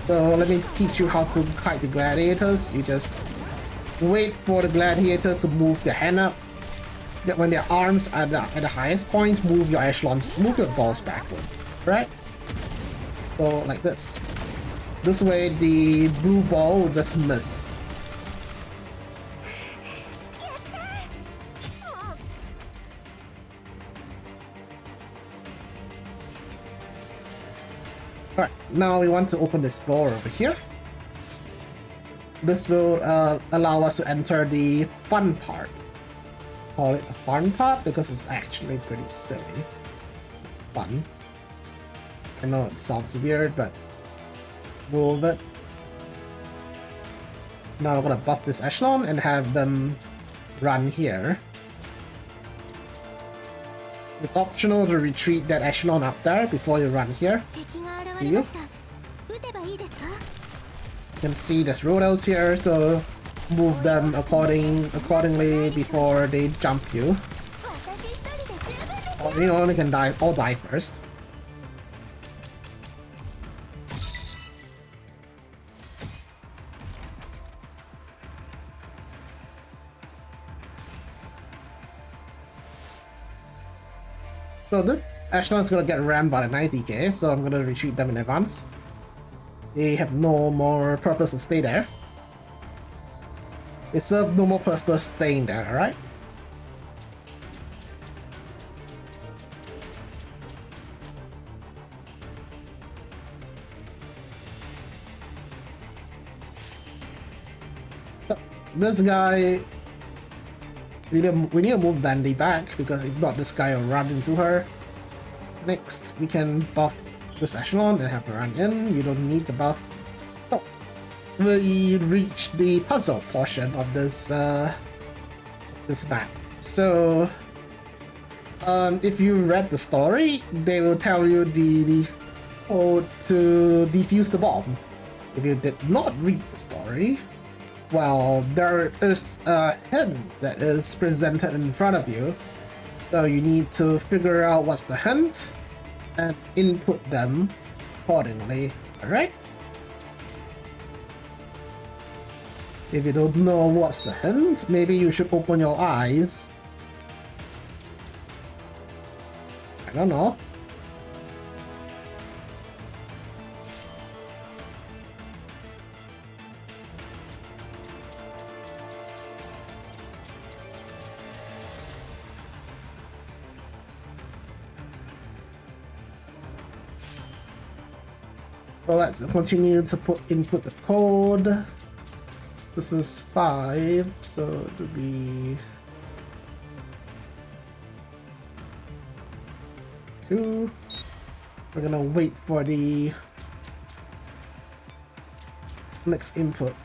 So let me teach you how to kite the gladiators. You just wait for the gladiators to move their hand up. When their arms are at the highest point, move your echelons, move your balls backward, right? So like this. This way the blue ball will just miss. Alright, now we want to open this door over here. This will allow us to enter the fun part. Call it a fun part because it's actually pretty silly. Fun. I know it sounds weird, but move it. Now we're gonna buff this echelon and have them run here. It's optional to retreat that echelon up there before you run here. You can see there's rotos here, so move them accordingly before they jump you. Or you only can die or die first. So this echelon is gonna get rammed by the 90k, so I'm gonna retreat them in advance. They have no more purpose to stay there. They serve no more purpose staying there, alright? So this guy, we need to move Dandy back because if not this guy will run into her. Next we can buff this echelon and have her run in. You don't need the buff. So we reach the puzzle portion of this this map. So if you read the story, they will tell you the code to defuse the bomb. If you did not read the story, well, there is a hint that is presented in front of you. So you need to figure out what's the hint and input them accordingly, alright? If you don't know what's the hint, maybe you should open your eyes. I don't know. So let's continue to input the code. This is 5, so it would be 2. We're gonna wait for the next input.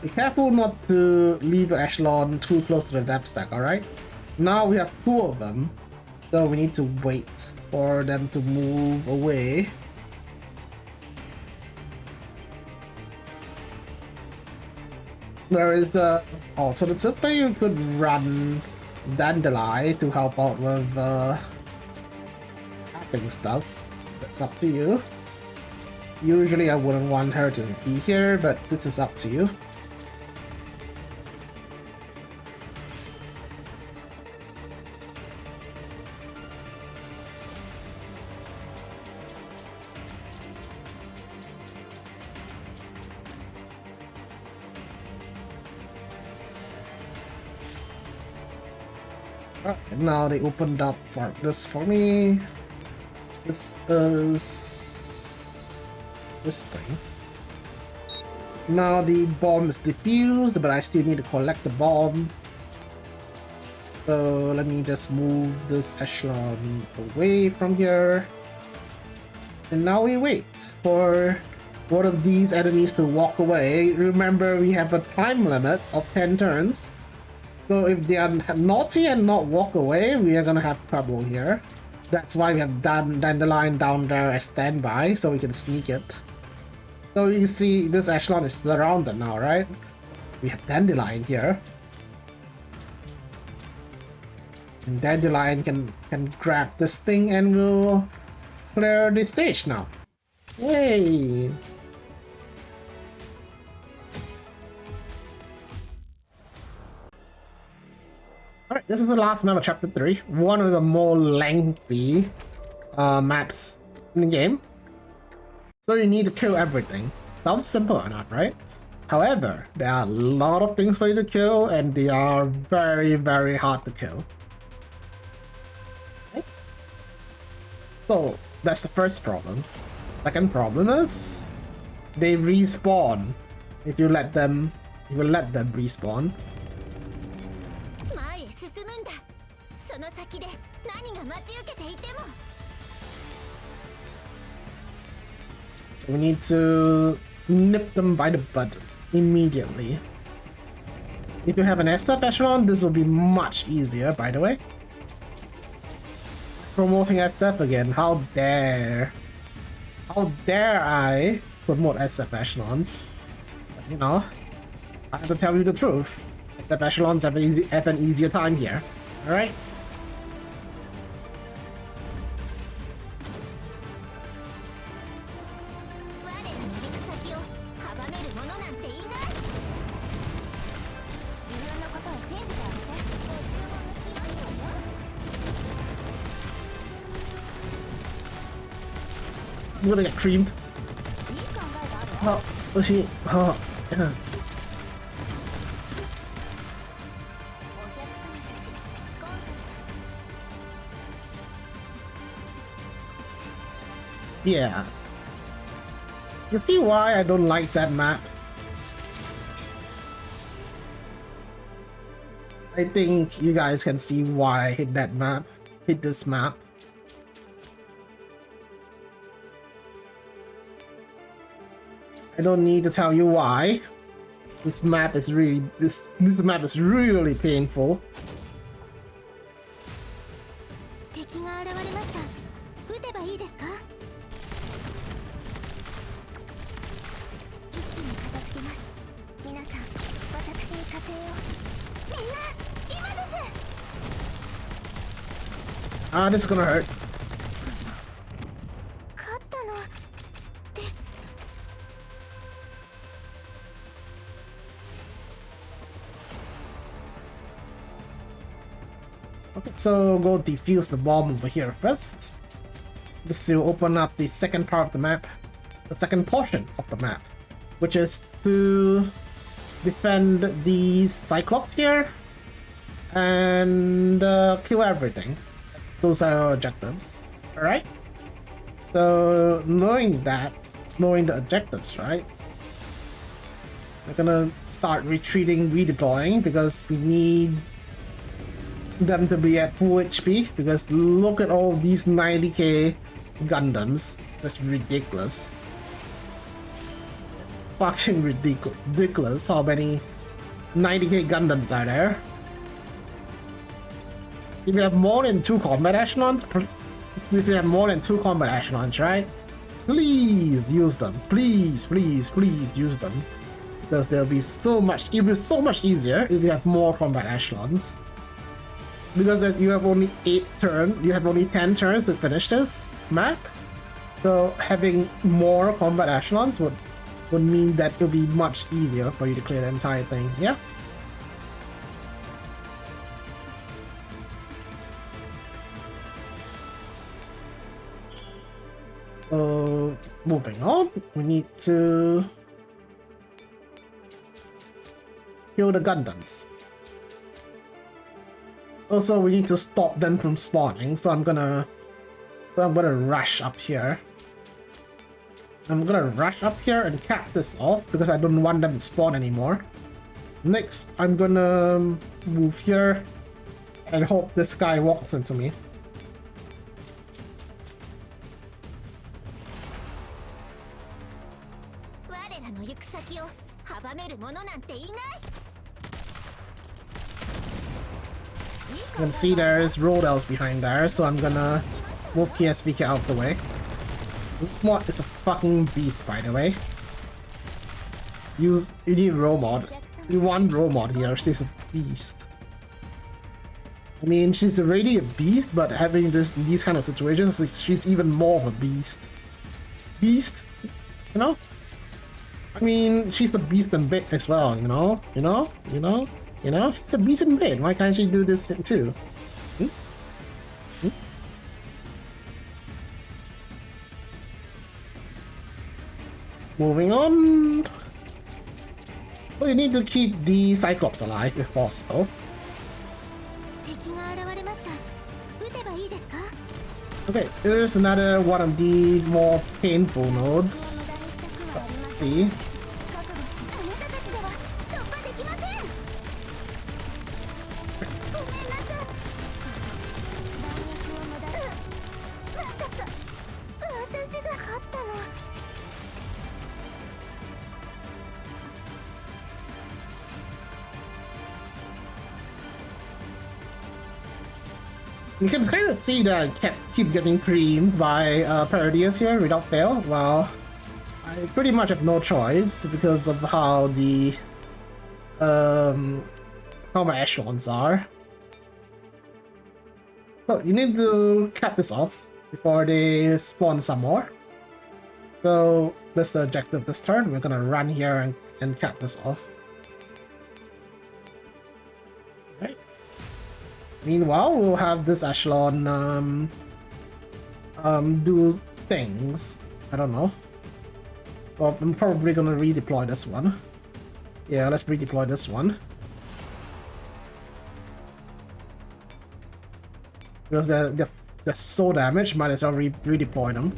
Be careful not to leave your echelon too close to the depth stack, alright? Now we have 2 of them, so we need to wait for them to move away. There is also the tip way you could run Dandelion to help out with tapping stuff. That's up to you. Usually I wouldn't want her to be here, but this is up to you. Now they opened up for this for me. This is this thing. Now the bomb is defused, but I still need to collect the bomb. So let me just move this echelon away from here. And now we wait for one of these enemies to walk away. Remember, we have a time limit of 10 turns. So if they are naughty and not walk away, we are gonna have trouble here. That's why we have done Dandelion down there as standby, so we can sneak it. So you see this echelon is surrounded now, right? We have Dandelion here. And Dandelion can grab this thing and we'll clear the stage now. Yay! Alright, this is the last map of Chapter 3. One of the more lengthy maps in the game. So you need to kill everything. Sounds simple enough, right? However, there are a lot of things for you to kill and they are very, very hard to kill. Okay. So that's the first problem. Second problem is they respawn if you let them respawn. We need to nip them by the butt immediately. If you have an SF echelon, this will be much easier, by the way. Promoting SF again, how dare I promote SF echelons? But, you know, I have to tell you the truth. SF echelons have an easier time here, alright? I'm gonna get creamed. Oh, she. Oh. Yeah. You see why I don't like that map? I think you guys can see why I hate that map. Hate this map. I don't need to tell you why. This map is really this map is really painful. Ah, this is gonna hurt. Okay, so go defuse the bomb over here first. This will open up the second part of the map, the second portion of the map, which is to defend the Cyclops here and kill everything. Those are our objectives, alright? So knowing the objectives, right? We're gonna start retreating, redeploying, because we need them to be at full HP, because look at all these 90k Gundams. That's ridiculous. Fucking ridiculous how many 90k Gundams are there. If you have more than 2 combat echelons, right? Please use them. Please use them. Because it'll be so much easier if you have more combat echelons. Because that you have only 10 turns to finish this map. So having more combat echelons would mean that it'll be much easier for you to clear the entire thing, yeah? So moving on, we need to kill the Gundams. Also, we need to stop them from spawning, so I'm gonna rush up here. I'm gonna rush up here and cap this off because I don't want them to spawn anymore. Next, I'm gonna move here and hope this guy walks into me. You can see there's roadels behind there, so I'm gonna move KSVK out of the way. What is a fucking beast, by the way? You need row mod. You want row mod here. She's a beast. I mean, she's already a beast, but having these kind of situations, she's even more of a beast. Beast, you know? I mean, she's a beast in bed as well, you know? She's a beast in bed. Why can't she do this thing too? Hmm? Hmm? Moving on. So you need to keep the Cyclops alive if possible. Okay, here's another one of the more painful nodes. Let's see. You can kind of see that I keep getting creamed by Parodius here without fail. Well, I pretty much have no choice because of how the how my echelons are. So you need to cap this off before they spawn some more. So that's the objective this turn. We're gonna run here and cap this off. Right. Meanwhile, we'll have this echelon do things. I don't know. Well, I'm probably gonna redeploy this one. Yeah, let's redeploy this one. Because they're so damaged, might as well redeploy them.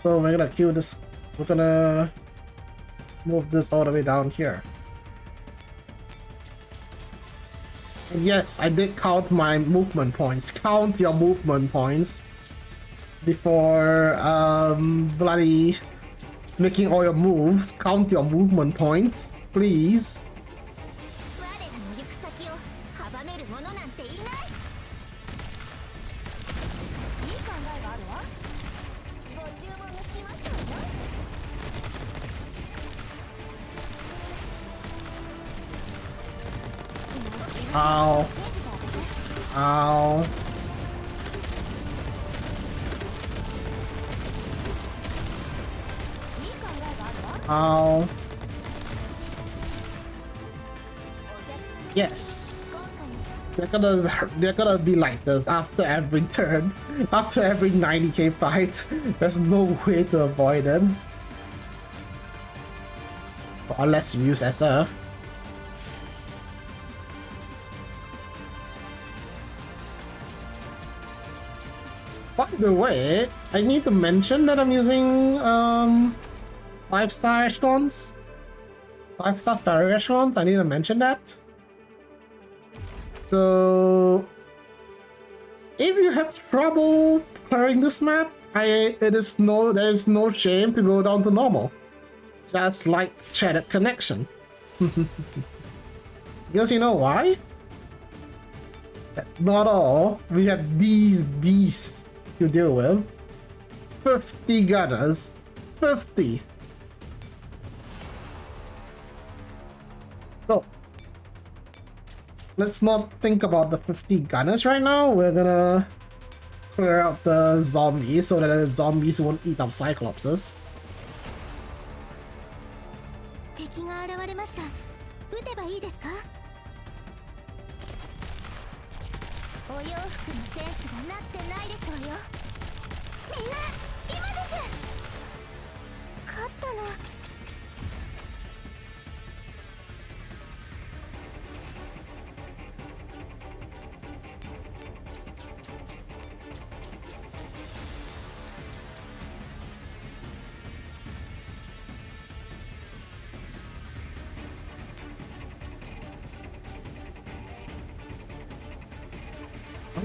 So we're gonna queue this. We're gonna move this all the way down here. And yes, I did count my movement points. Count your movement points before bloody making all your moves. Count your movement points, please. Ow. Ow. Ow. Yes. They're gonna be like this after every turn. After every 90k fight. There's no way to avoid them. Unless you use SF. By the way, I need to mention that I'm using 5-star echelons. 5-star fairy echelons, I need to mention that. So if you have trouble clearing this map, there's no shame to go down to normal. Just like chatted connection. Because you know why? That's not all. We have these beasts to deal with. 50 gunners. 50. So let's not think about the 50 gunners right now. We're gonna clear out the zombies so that the zombies won't eat up Cyclopses.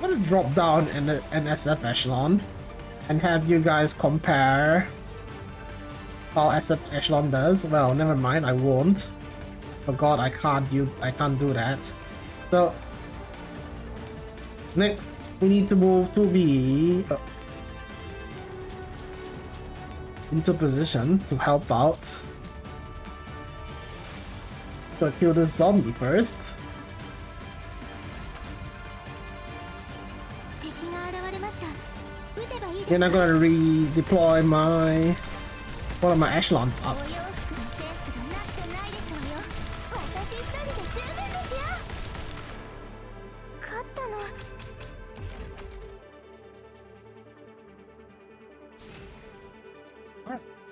gonna drop down in an SF echelon and have you guys compare how SF echelon does. Well, never mind, I won't. Oh god, I can't do that. So next we need to move to be into position to help out. Gotta kill this zombie first. Then I'm gonna redeploy one of my echelons up.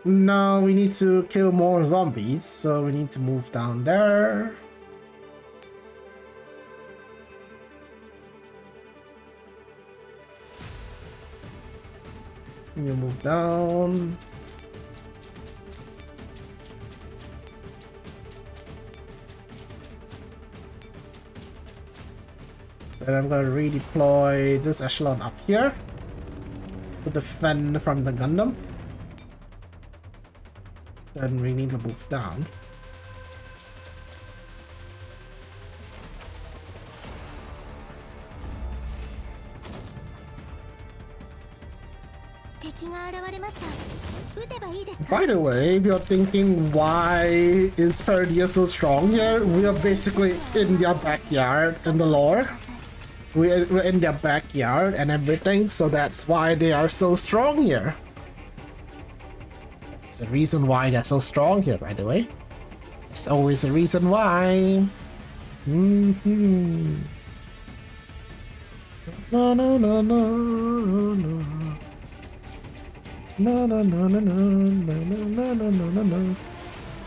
Now we need to kill more zombies, so we need to move down there. You move down. Then I'm gonna redeploy this echelon up here to defend from the Gundam. Then we need to move down. By the way, if you're thinking why is Perdia so strong here, we are basically in their backyard in the lore. We're in their backyard and everything, so that's why they are so strong here. It's the reason why they're so strong here, by the way. It's always a reason why. Mm-hmm. No, no, no, no, no. No, no, no, no, no, no, no, no, no, no, no.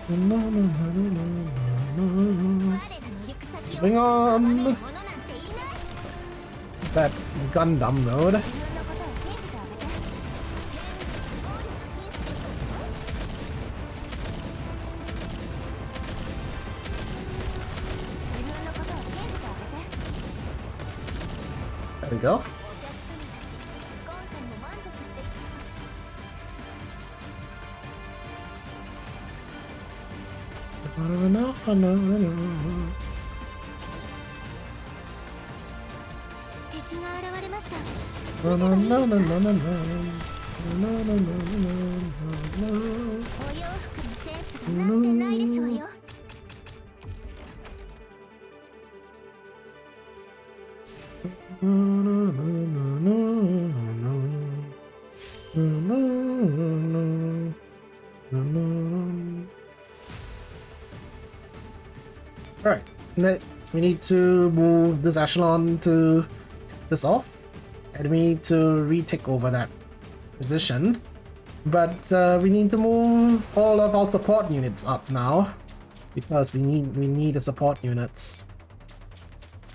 No, no, no, no, no. Bring on that Gundam mode. There we go. Alright, we need to move this echelon to this off, and we need to retake over that position. But we need to move all of our support units up now, because we need the support units.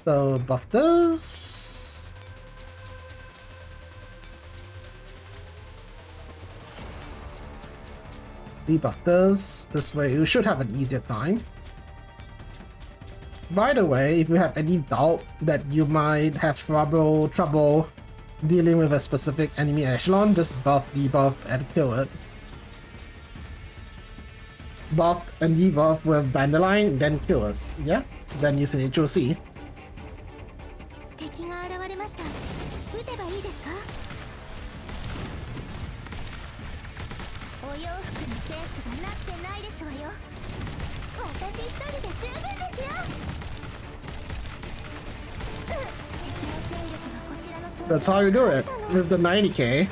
So buff this. Debuff this way you should have an easier time. By the way, if you have any doubt that you might have trouble dealing with a specific enemy echelon, just buff, debuff, and kill it. Buff and debuff with Dandelion, then kill it. Yeah? Then use an HOC. That's how you do it, with the 90k,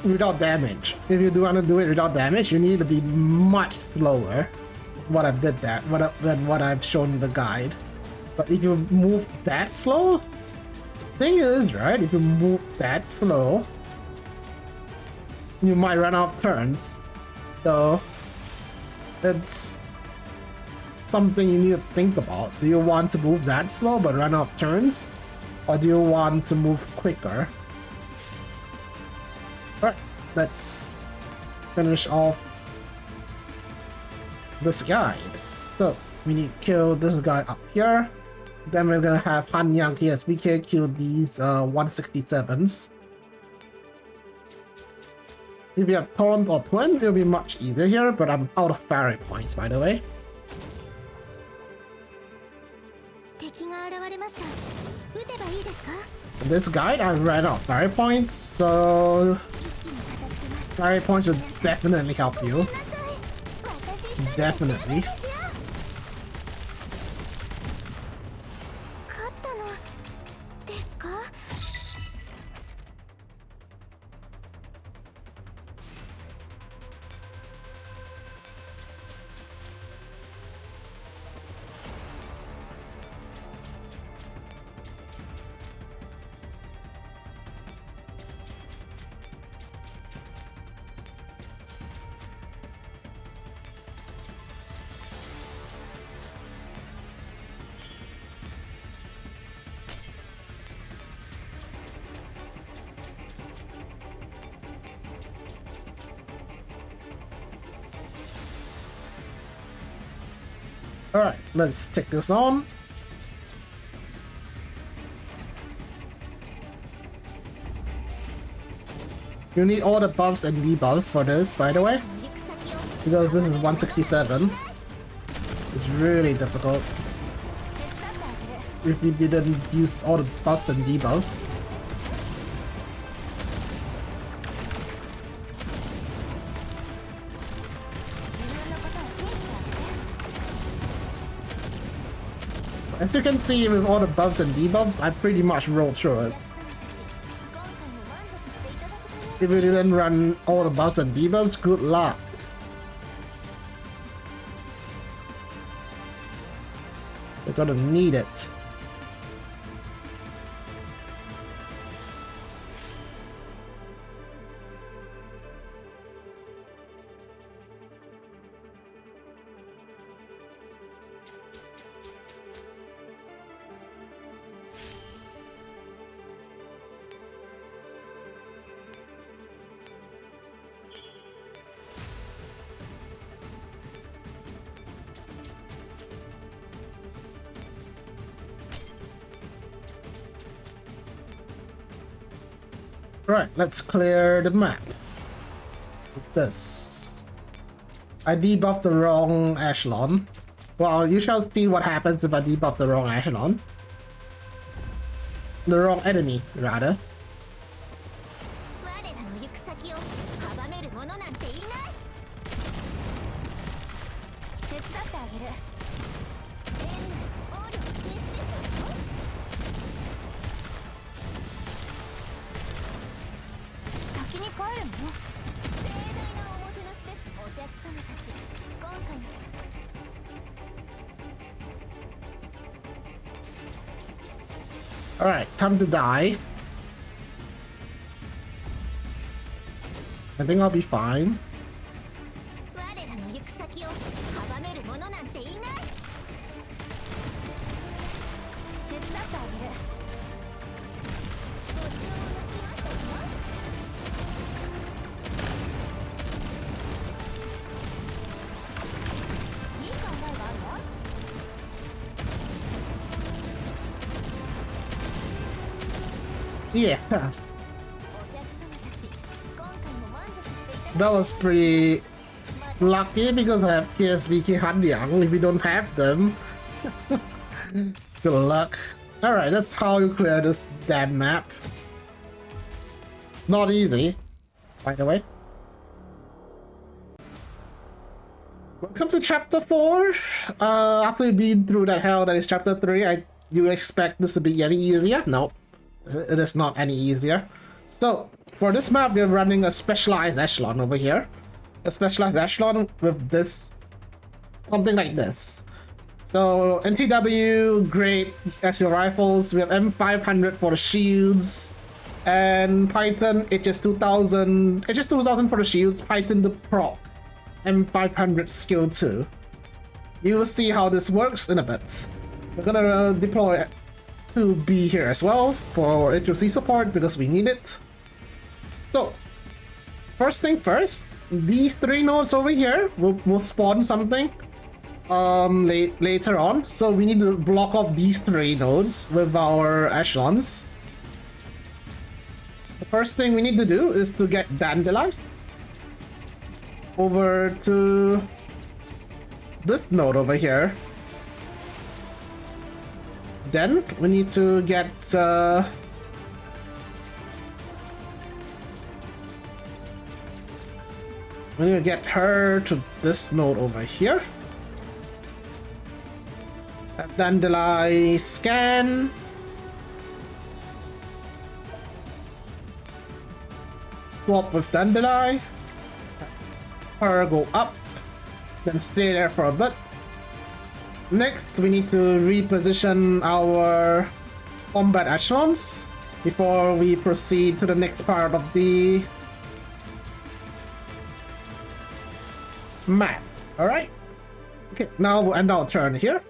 without damage. If you do want to do it without damage, you need to be much slower than what I've shown in the guide. But if you move that slow, thing is, right, if you move that slow, you might run out of turns. So, it's something you need to think about. Do you want to move that slow but run out of turns? Or do you want to move quicker? Alright, let's finish off this guide. So, we need to kill this guy up here. Then we're gonna have Han Yang PSBK kill these 167s. If you have Taunt or Twin, it'll be much easier here, but I'm out of Fairy points, by the way. In this guide, I ran out of Fairy points, so Fairy points will definitely help you. Definitely. Alright, let's take this on. You need all the buffs and debuffs for this, by the way. Because this is 167. It's really difficult if you didn't use all the buffs and debuffs. As you can see, with all the buffs and debuffs, I pretty much rolled through it. If you didn't run all the buffs and debuffs, good luck. You're gonna need it. Right, let's clear the map. This. I debuffed the wrong echelon. Well, you shall see what happens if I debuff the wrong echelon. The wrong enemy, rather. Alright, time to die. I think I'll be fine. Yeah. That was pretty lucky because I have PSVK Hanyang. If you don't have them, good luck. Alright, that's how you clear this damn map. Not easy, by the way. Welcome to chapter 4. After you've been through that hell that is chapter 3, you expect this to be any easier? Nope. It is not any easier. So, for this map, we're running a specialized echelon over here. A specialized echelon with this, something like this. So, NTW, great SU rifles. We have M500 for the shields. And Python, HS2000. HS2000 for the shields, Python the proc. M500 skill 2. You will see how this works in a bit. We're gonna deploy 2B here as well for HOC support because we need it. So, first thing first, these 3 nodes over here will spawn something. later on. So we need to block off these 3 nodes with our echelons. The first thing we need to do is to get Dandelion over to this node over here. Then we need to get we need to get her to this node over here. Dandelion scan. Swap with Dandelion. Her go up. Then stay there for a bit. Next, we need to reposition our combat echelons before we proceed to the next part of the map. Alright? Okay, now we'll end our turn here.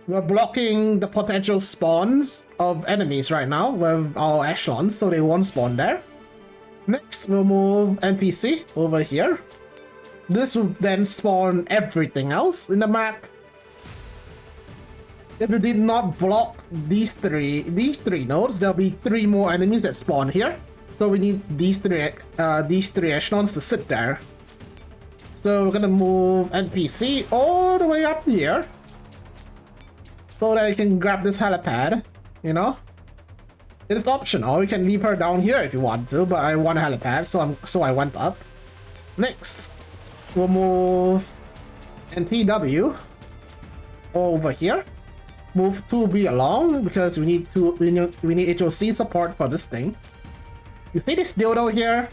We're blocking the potential spawns of enemies right now with our echelons, so they won't spawn there. Next, we'll move NPC over here. This will then spawn everything else in the map. If we did not block these three nodes, there'll be 3 more enemies that spawn here. So we need these three echelons to sit there. So we're gonna move NPC all the way up here, so that you can grab this helipad, you know? It's optional, you can leave her down here if you want to, but I want a helipad, so I went up. Next, we'll move NTW over here. Move 2B along, because we need HOC support for this thing. You see this dildo here?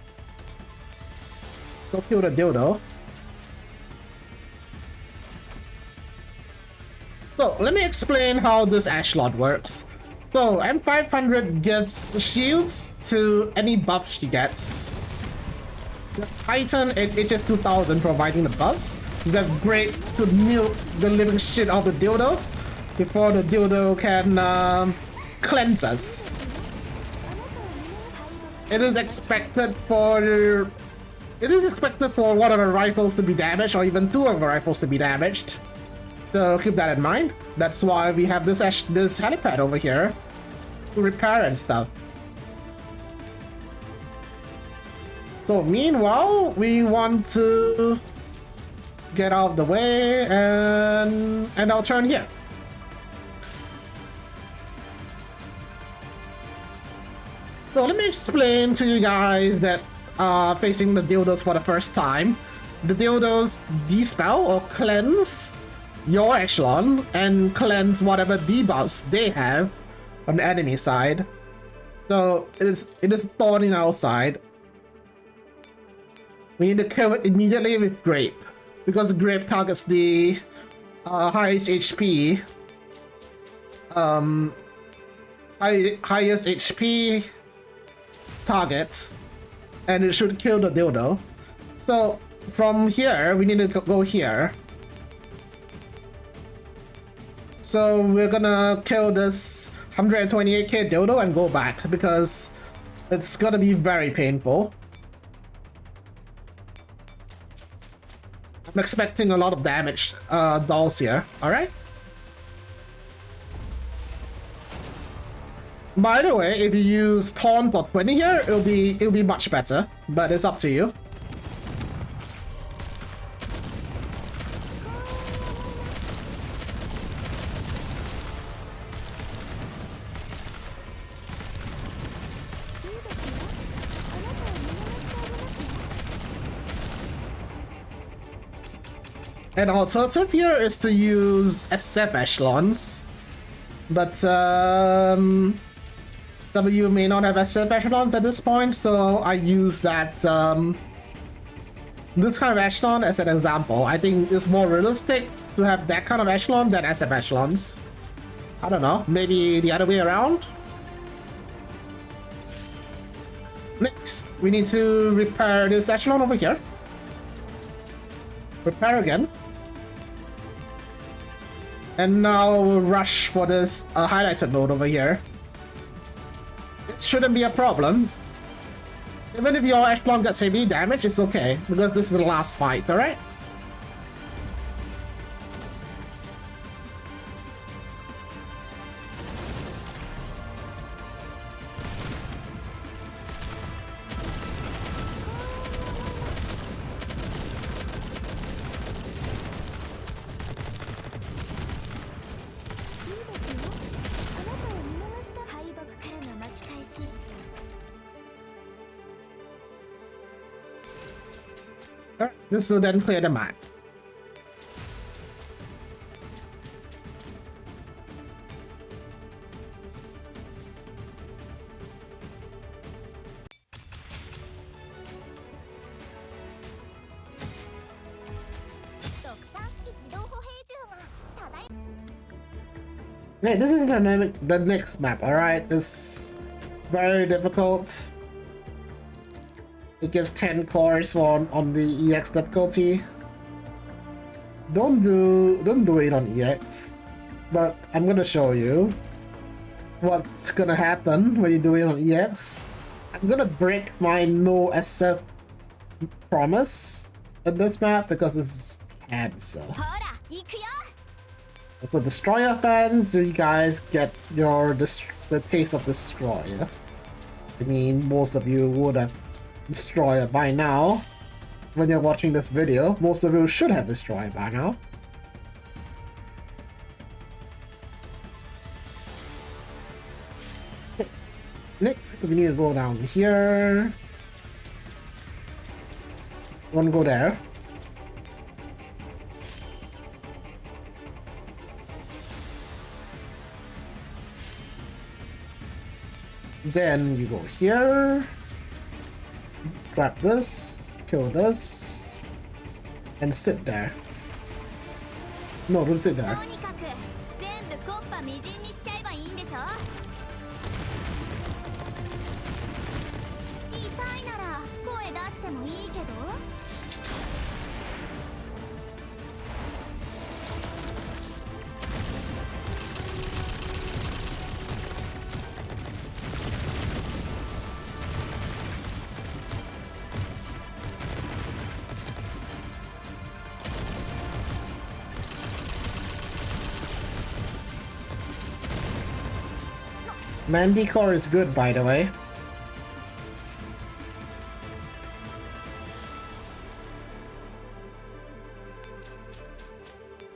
Go kill the dildo. So, let me explain how this echelon works. So, M500 gives shields to any buff she gets. The Titan and HS2000 providing the buffs. That's great to nuke the living shit out of the dildo before the dildo can cleanse us. It is expected for one of the rifles to be damaged, or even 2 of the rifles to be damaged. So keep that in mind. That's why we have this helipad over here to repair and stuff. So meanwhile, we want to get out of the way and I'll turn here. So let me explain to you guys that facing the dildos for the first time. The dildos dispel or cleanse your echelon and cleanse whatever debuffs they have on the enemy side. So it is thorn in our side. We need to kill it immediately with Grape, because Grape targets the highest HP highest HP target, and it should kill the dildo. So from here we need to go here. So we're gonna kill this 128k dildo and go back, because it's gonna be very painful. I'm expecting a lot of damage dolls here. Alright? By the way, if you use Taunt or 20 here, it'll be much better, but it's up to you. An alternative here is to use SF echelons, but W may not have SF echelons at this point, so I use that this kind of echelon as an example. I think it's more realistic to have that kind of echelon than SF echelons. I don't know, maybe the other way around? Next, we need to repair this echelon over here. Repair again. And now we'll rush for this highlighted node over here. It shouldn't be a problem. Even if your echelon gets heavy damage, it's okay, because this is the last fight, alright? This will then clear the map. Hey, this is the next map, alright? It's very difficult. It gives 10 cores on the EX difficulty. Don't do it on EX, but I'm gonna show you what's gonna happen when you do it on EX. I'm gonna break my no SF promise in this map because it's cancer. So Destroyer fans, you guys get the taste of Destroyer. I mean, most of you would have Destroyer by now. When you're watching this video, most of you should have Destroyer by now. Okay. Next, we need to go down here. One go there. Then you go here, grab this, kill this, and sit there. No, don't sit there. Manticore is good, by the way.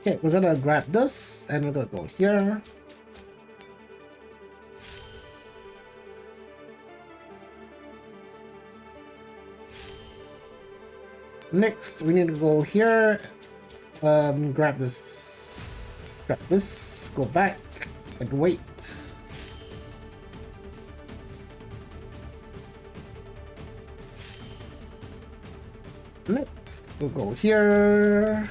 Okay, we're gonna grab this and we're gonna go here. Next, we need to go here, grab this, go back, and wait. Next, we'll go here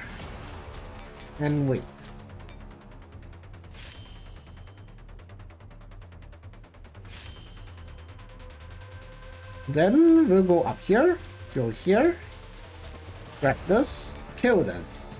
and wait. Then we'll go up here, go here, grab this, kill this.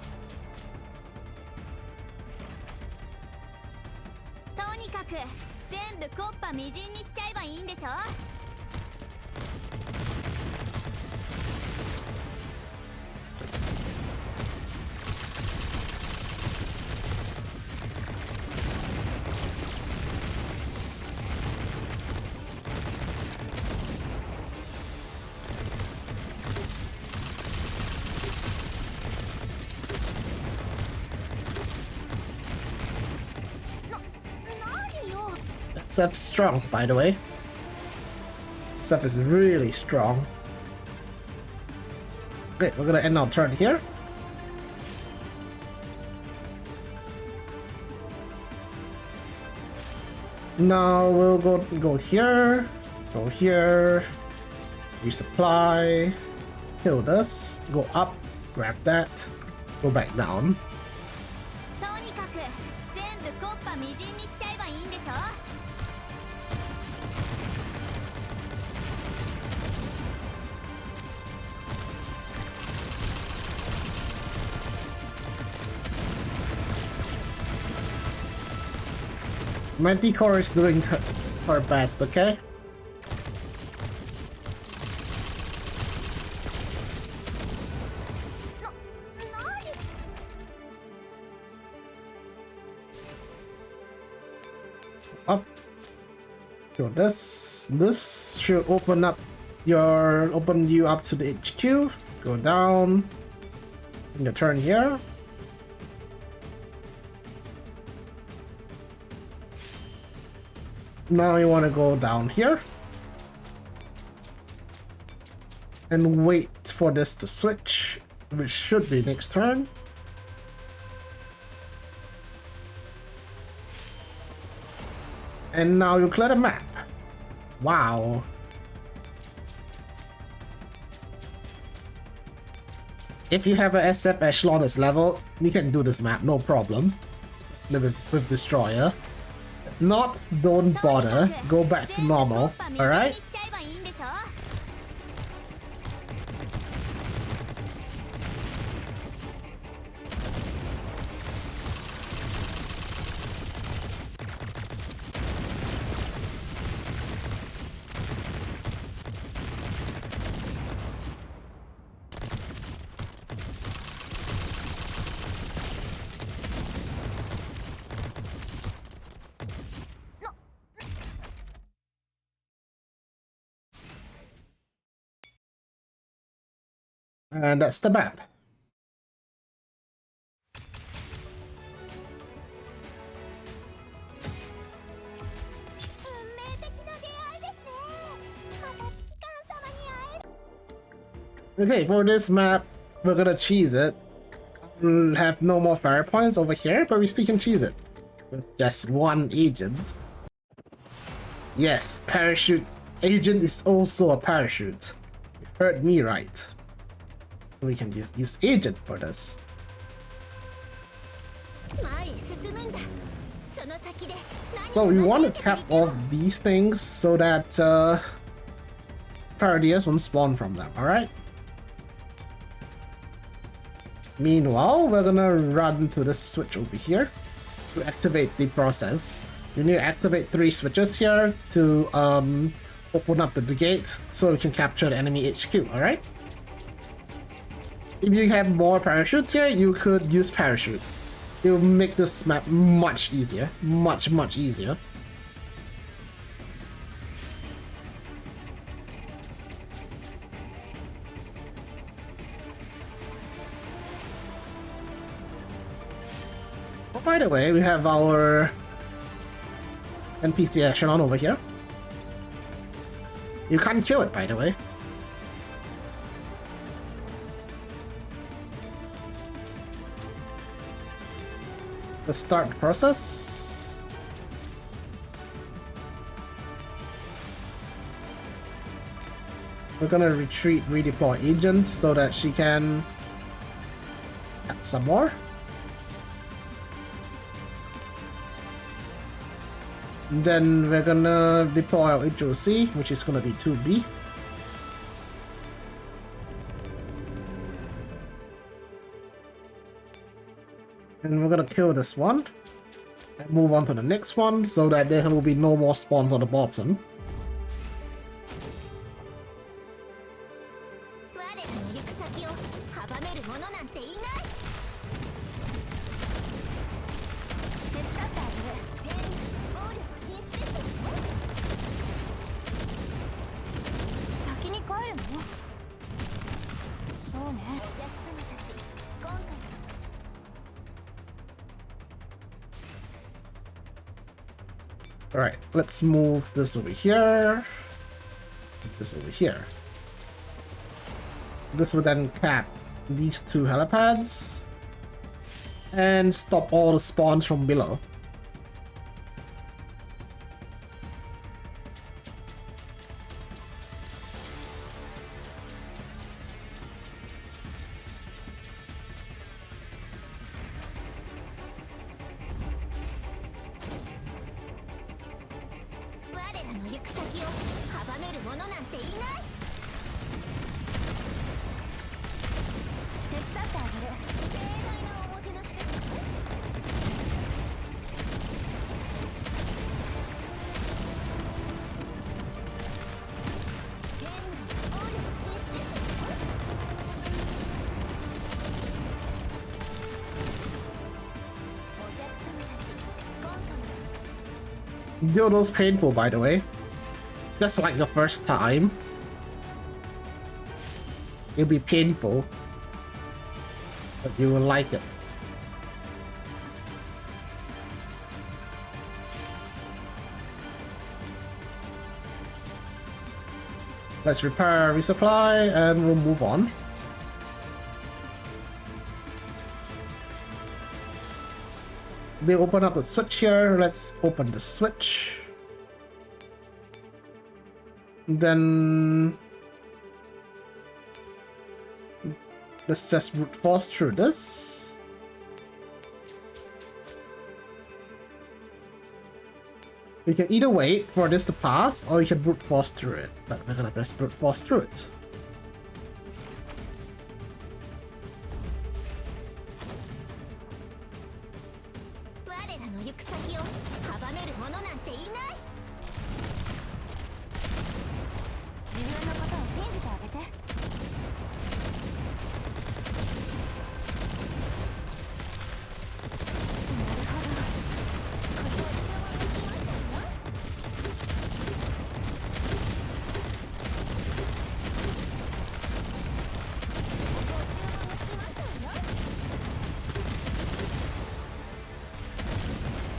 Stuff's strong, by the way. Stuff is really strong. Okay, we're gonna end our turn here. Now we'll go here, resupply, kill this, go up, grab that, go back down. Manticore is doing her best, okay? Up. So this should open you up to the HQ. Go down. In your turn here. Now you want to go down here and wait for this to switch which should be next turn. And now you clear the map. Wow. If you have a SF echelon this level, you can do this map, no problem. With Destroyer. Not, don't bother. Go back to normal, alright? And that's the map. Okay, for this map, we're gonna cheese it. We'll have no more fire points over here, but we still can cheese it. With just one agent. Yes, parachute. Agent is also a parachute. You heard me right. So we can use agent for this. So we want to cap off these things so that Paradias won't spawn from them, alright? Meanwhile, we're gonna run to the switch over here to activate the process. You need to activate 3 switches here to open up the gate so we can capture the enemy HQ, alright? If you have more parachutes here, you could use parachutes. It will make this map much easier. Much easier. Oh, by the way, we have our NPC echelon over here. You can't kill it, by the way. Let's start the process. We're gonna retreat, redeploy agents so that she can add some more. Then we're gonna deploy our HOC, which is gonna be 2B. And we're gonna kill this one and move on to the next one so that there will be no more spawns on the bottom. Alright, let's move this over here. This over here. This will then cap these 2 helipads and stop all the spawns from below. Yodo's painful, by the way. Just like the first time. It'll be painful, but you will like it. Let's repair, resupply, and we'll move on. they open up the switch here. Let's open the switch. Then let's just brute force through this. You can either wait for this to pass or you can brute force through it, but we're gonna press brute force through it.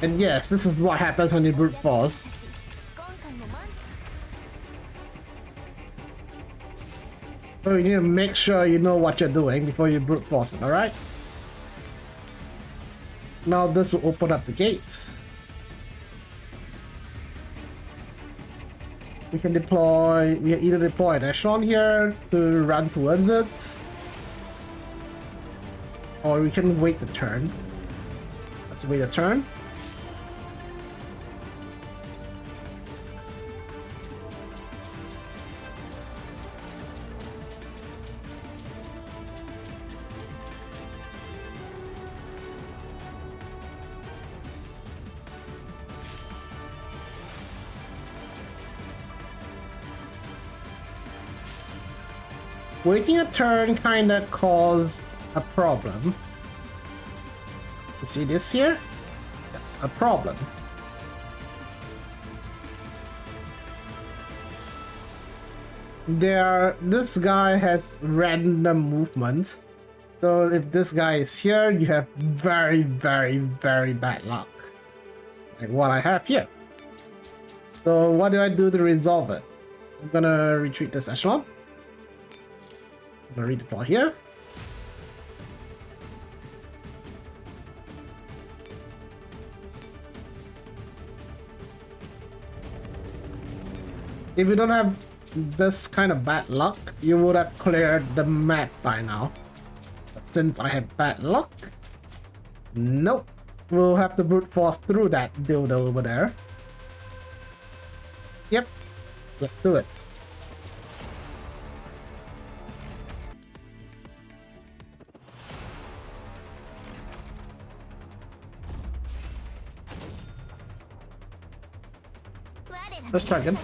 And yes, this is what happens when you brute force. So you need to make sure you know what you're doing before you brute force it, alright? Now this will open up the gates. We can either deploy an echelon here to run towards it, or we can wait the turn. Let's wait a turn. Waiting a turn kinda caused a problem. You see this here? That's a problem. This guy has random movement. So if this guy is here, you have very, very, very bad luck. Like what I have here. So what do I do to resolve it? I'm gonna retreat this echelon. I'm gonna redeploy here. If you don't have this kind of bad luck, you would have cleared the map by now. But since I have bad luck, nope. We'll have to brute force through that dildo over there. Yep, let's do it. Let's try again.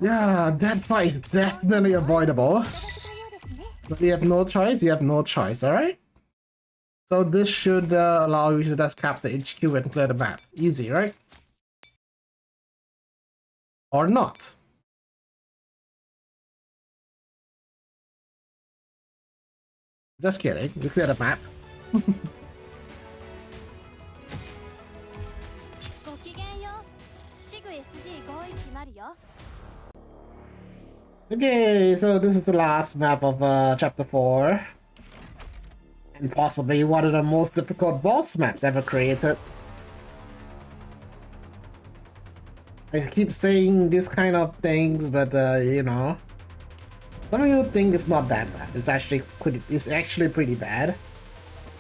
Yeah, that fight is definitely avoidable. But you have no choice, you have no choice, alright? So this should allow you to just cap the HQ and clear the map. Easy, right? Or not. Just kidding, we clear the map. Okay, so this is the last map of chapter 4. And possibly one of the most difficult boss maps ever created. I keep saying this kind of things, but you know, some of you think it's not that bad. It's actually pretty bad.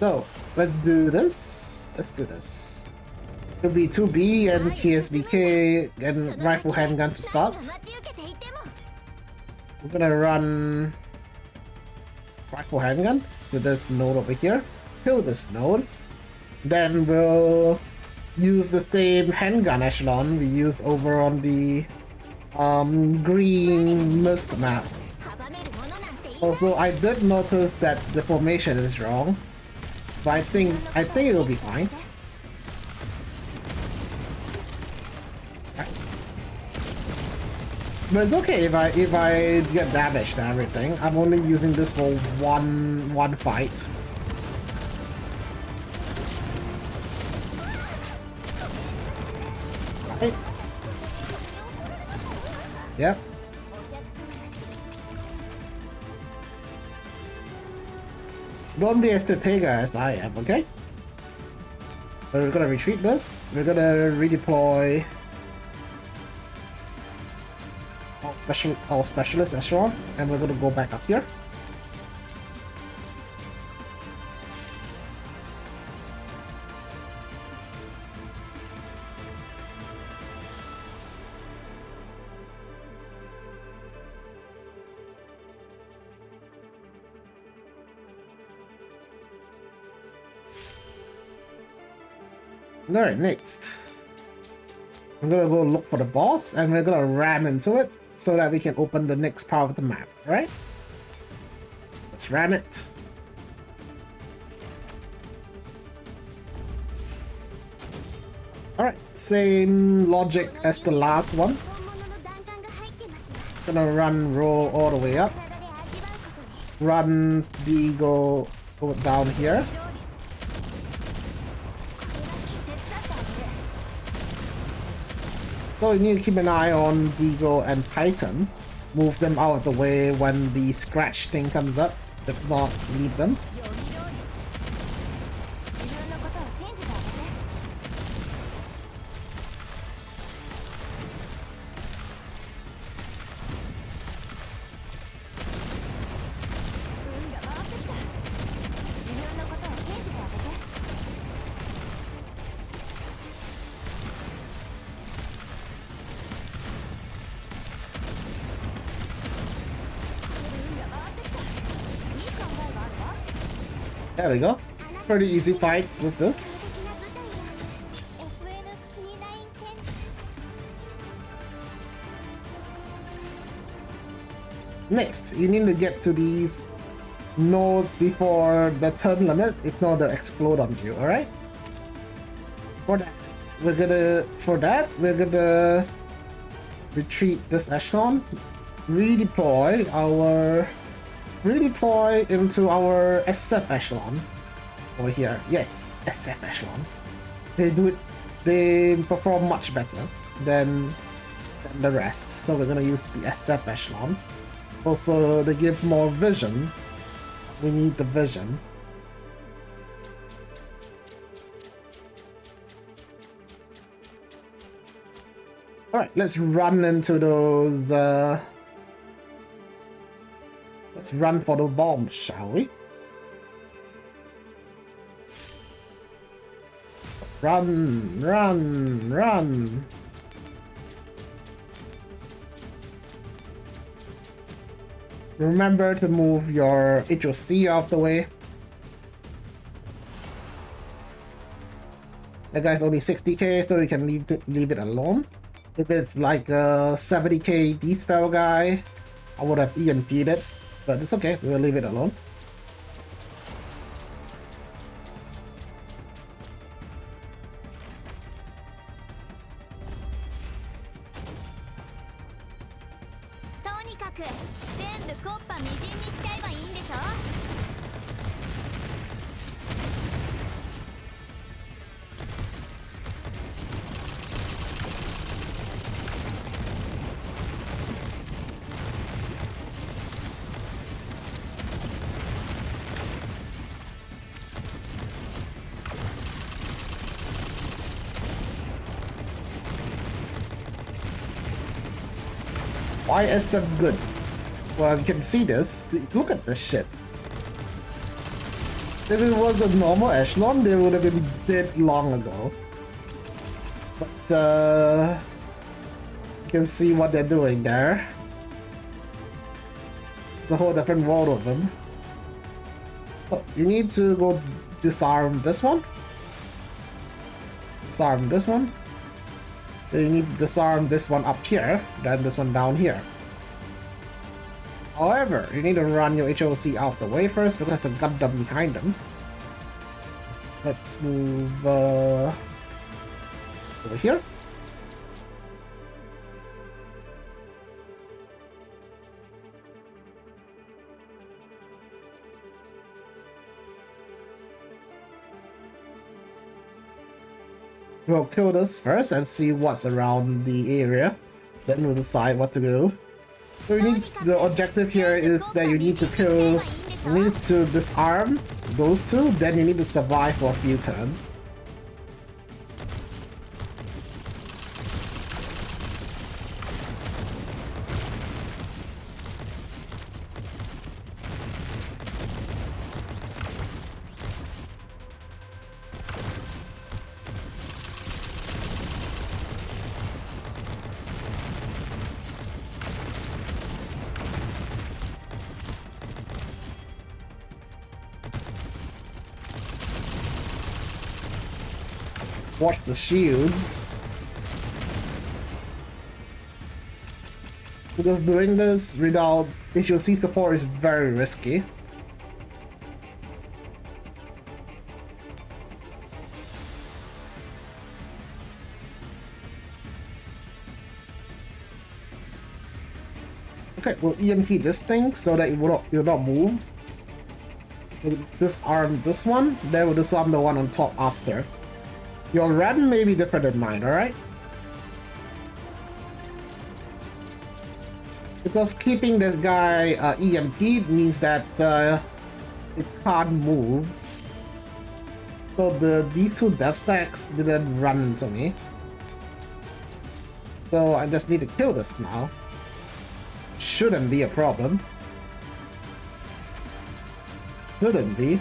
So let's do this. Let's do this. It'll be 2B and KSBK and rifle handgun to start. We're gonna run rifle handgun to this node over here, kill this node, then we'll use the same handgun echelon we use over on the green mist map. Also, I did notice that the formation is wrong, but I think it'll be fine. But it's okay if I get damaged and everything. I'm only using this for one fight. Right. Yep. Don't be as pega as I am, okay? We're gonna retreat this. We're gonna redeploy our specialist echelon, and we're gonna go back up here. Alright, next. I'm gonna go look for the boss, and we're gonna ram into it so that we can open the next part of the map, right? Let's ram it. Alright, same logic as the last one. Gonna roll all the way up. Run the go down here. So you need to keep an eye on Deagle and Titan. Move them out of the way when the scratch thing comes up. If not, leave them. There we go. Pretty easy fight with this. Next, you need to get to these nodes before the turn limit, if not they'll explode on you, alright? For that, we're gonna retreat this echelon, redeploy into our SF echelon over here. Yes, SF echelon. They perform much better than the rest, so we're gonna use the SF echelon. Also, they give more vision. We need the vision. Alright, let's run into the let's run for the bombs, shall we? Run, run, run. Remember to move your HOC out of the way. That guy's only 60k, so we can leave it alone. If it's like a 70k D-spell guy, I would have EMP'd it. But it's okay, we'll leave it alone. Why is SF good? Well, you can see this. Look at this shit. If it was a normal echelon, they would have been dead long ago. But you can see what they're doing there. It's a whole different world of them. So you need to go disarm this one. Disarm this one. So you need to disarm this one up here, then this one down here. However, you need to run your HOC out the way first because there's a Gundam behind them. Let's move over here. We'll kill this first and see what's around the area. Then we'll decide what to do. So the objective here is that you need to disarm those two, then you need to survive for a few turns. Watch the shields. Because doing this without HOC support is very risky. Okay, we'll EMP this thing so that it will not move. We'll disarm this one, then we'll disarm the one on top after. Your run may be different than mine, alright? Because keeping the guy EMP'd means that it can't move. So these two death stacks didn't run into me. So I just need to kill this now. Shouldn't be a problem. Shouldn't be.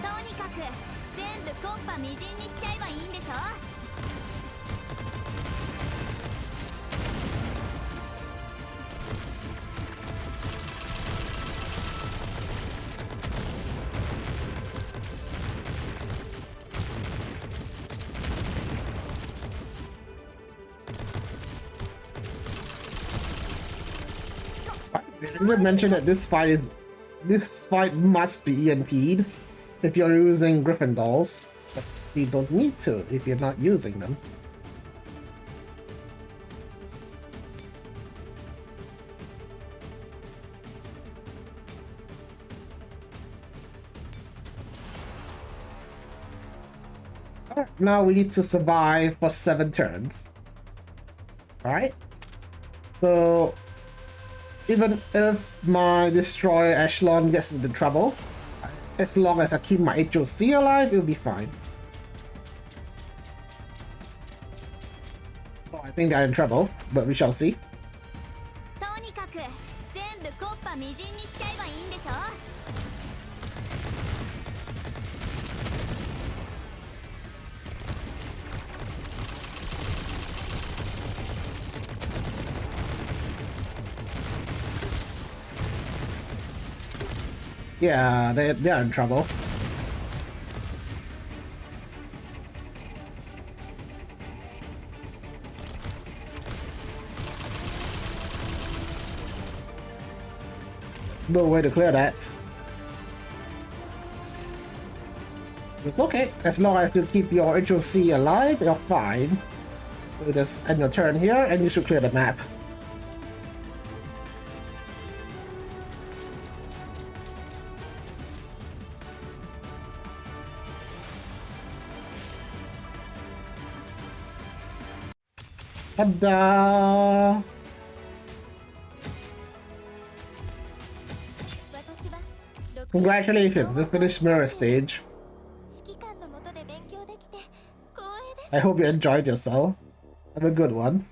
I would mention that this fight must be EMP'd if you're using Griffin dolls, but you don't need to if you're not using them. Alright, now we need to survive for 7 turns. Alright? So even if my destroyer echelon gets into trouble, as long as I keep my HOC alive, it'll be fine. So I think they're in trouble, but we shall see. Yeah, they're in trouble. No way to clear that. It's okay, as long as you keep your HOC alive, you're fine. You just end your turn here and you should clear the map. Ta-da! Congratulations, you finished mirror stage. I hope you enjoyed yourself. Have a good one.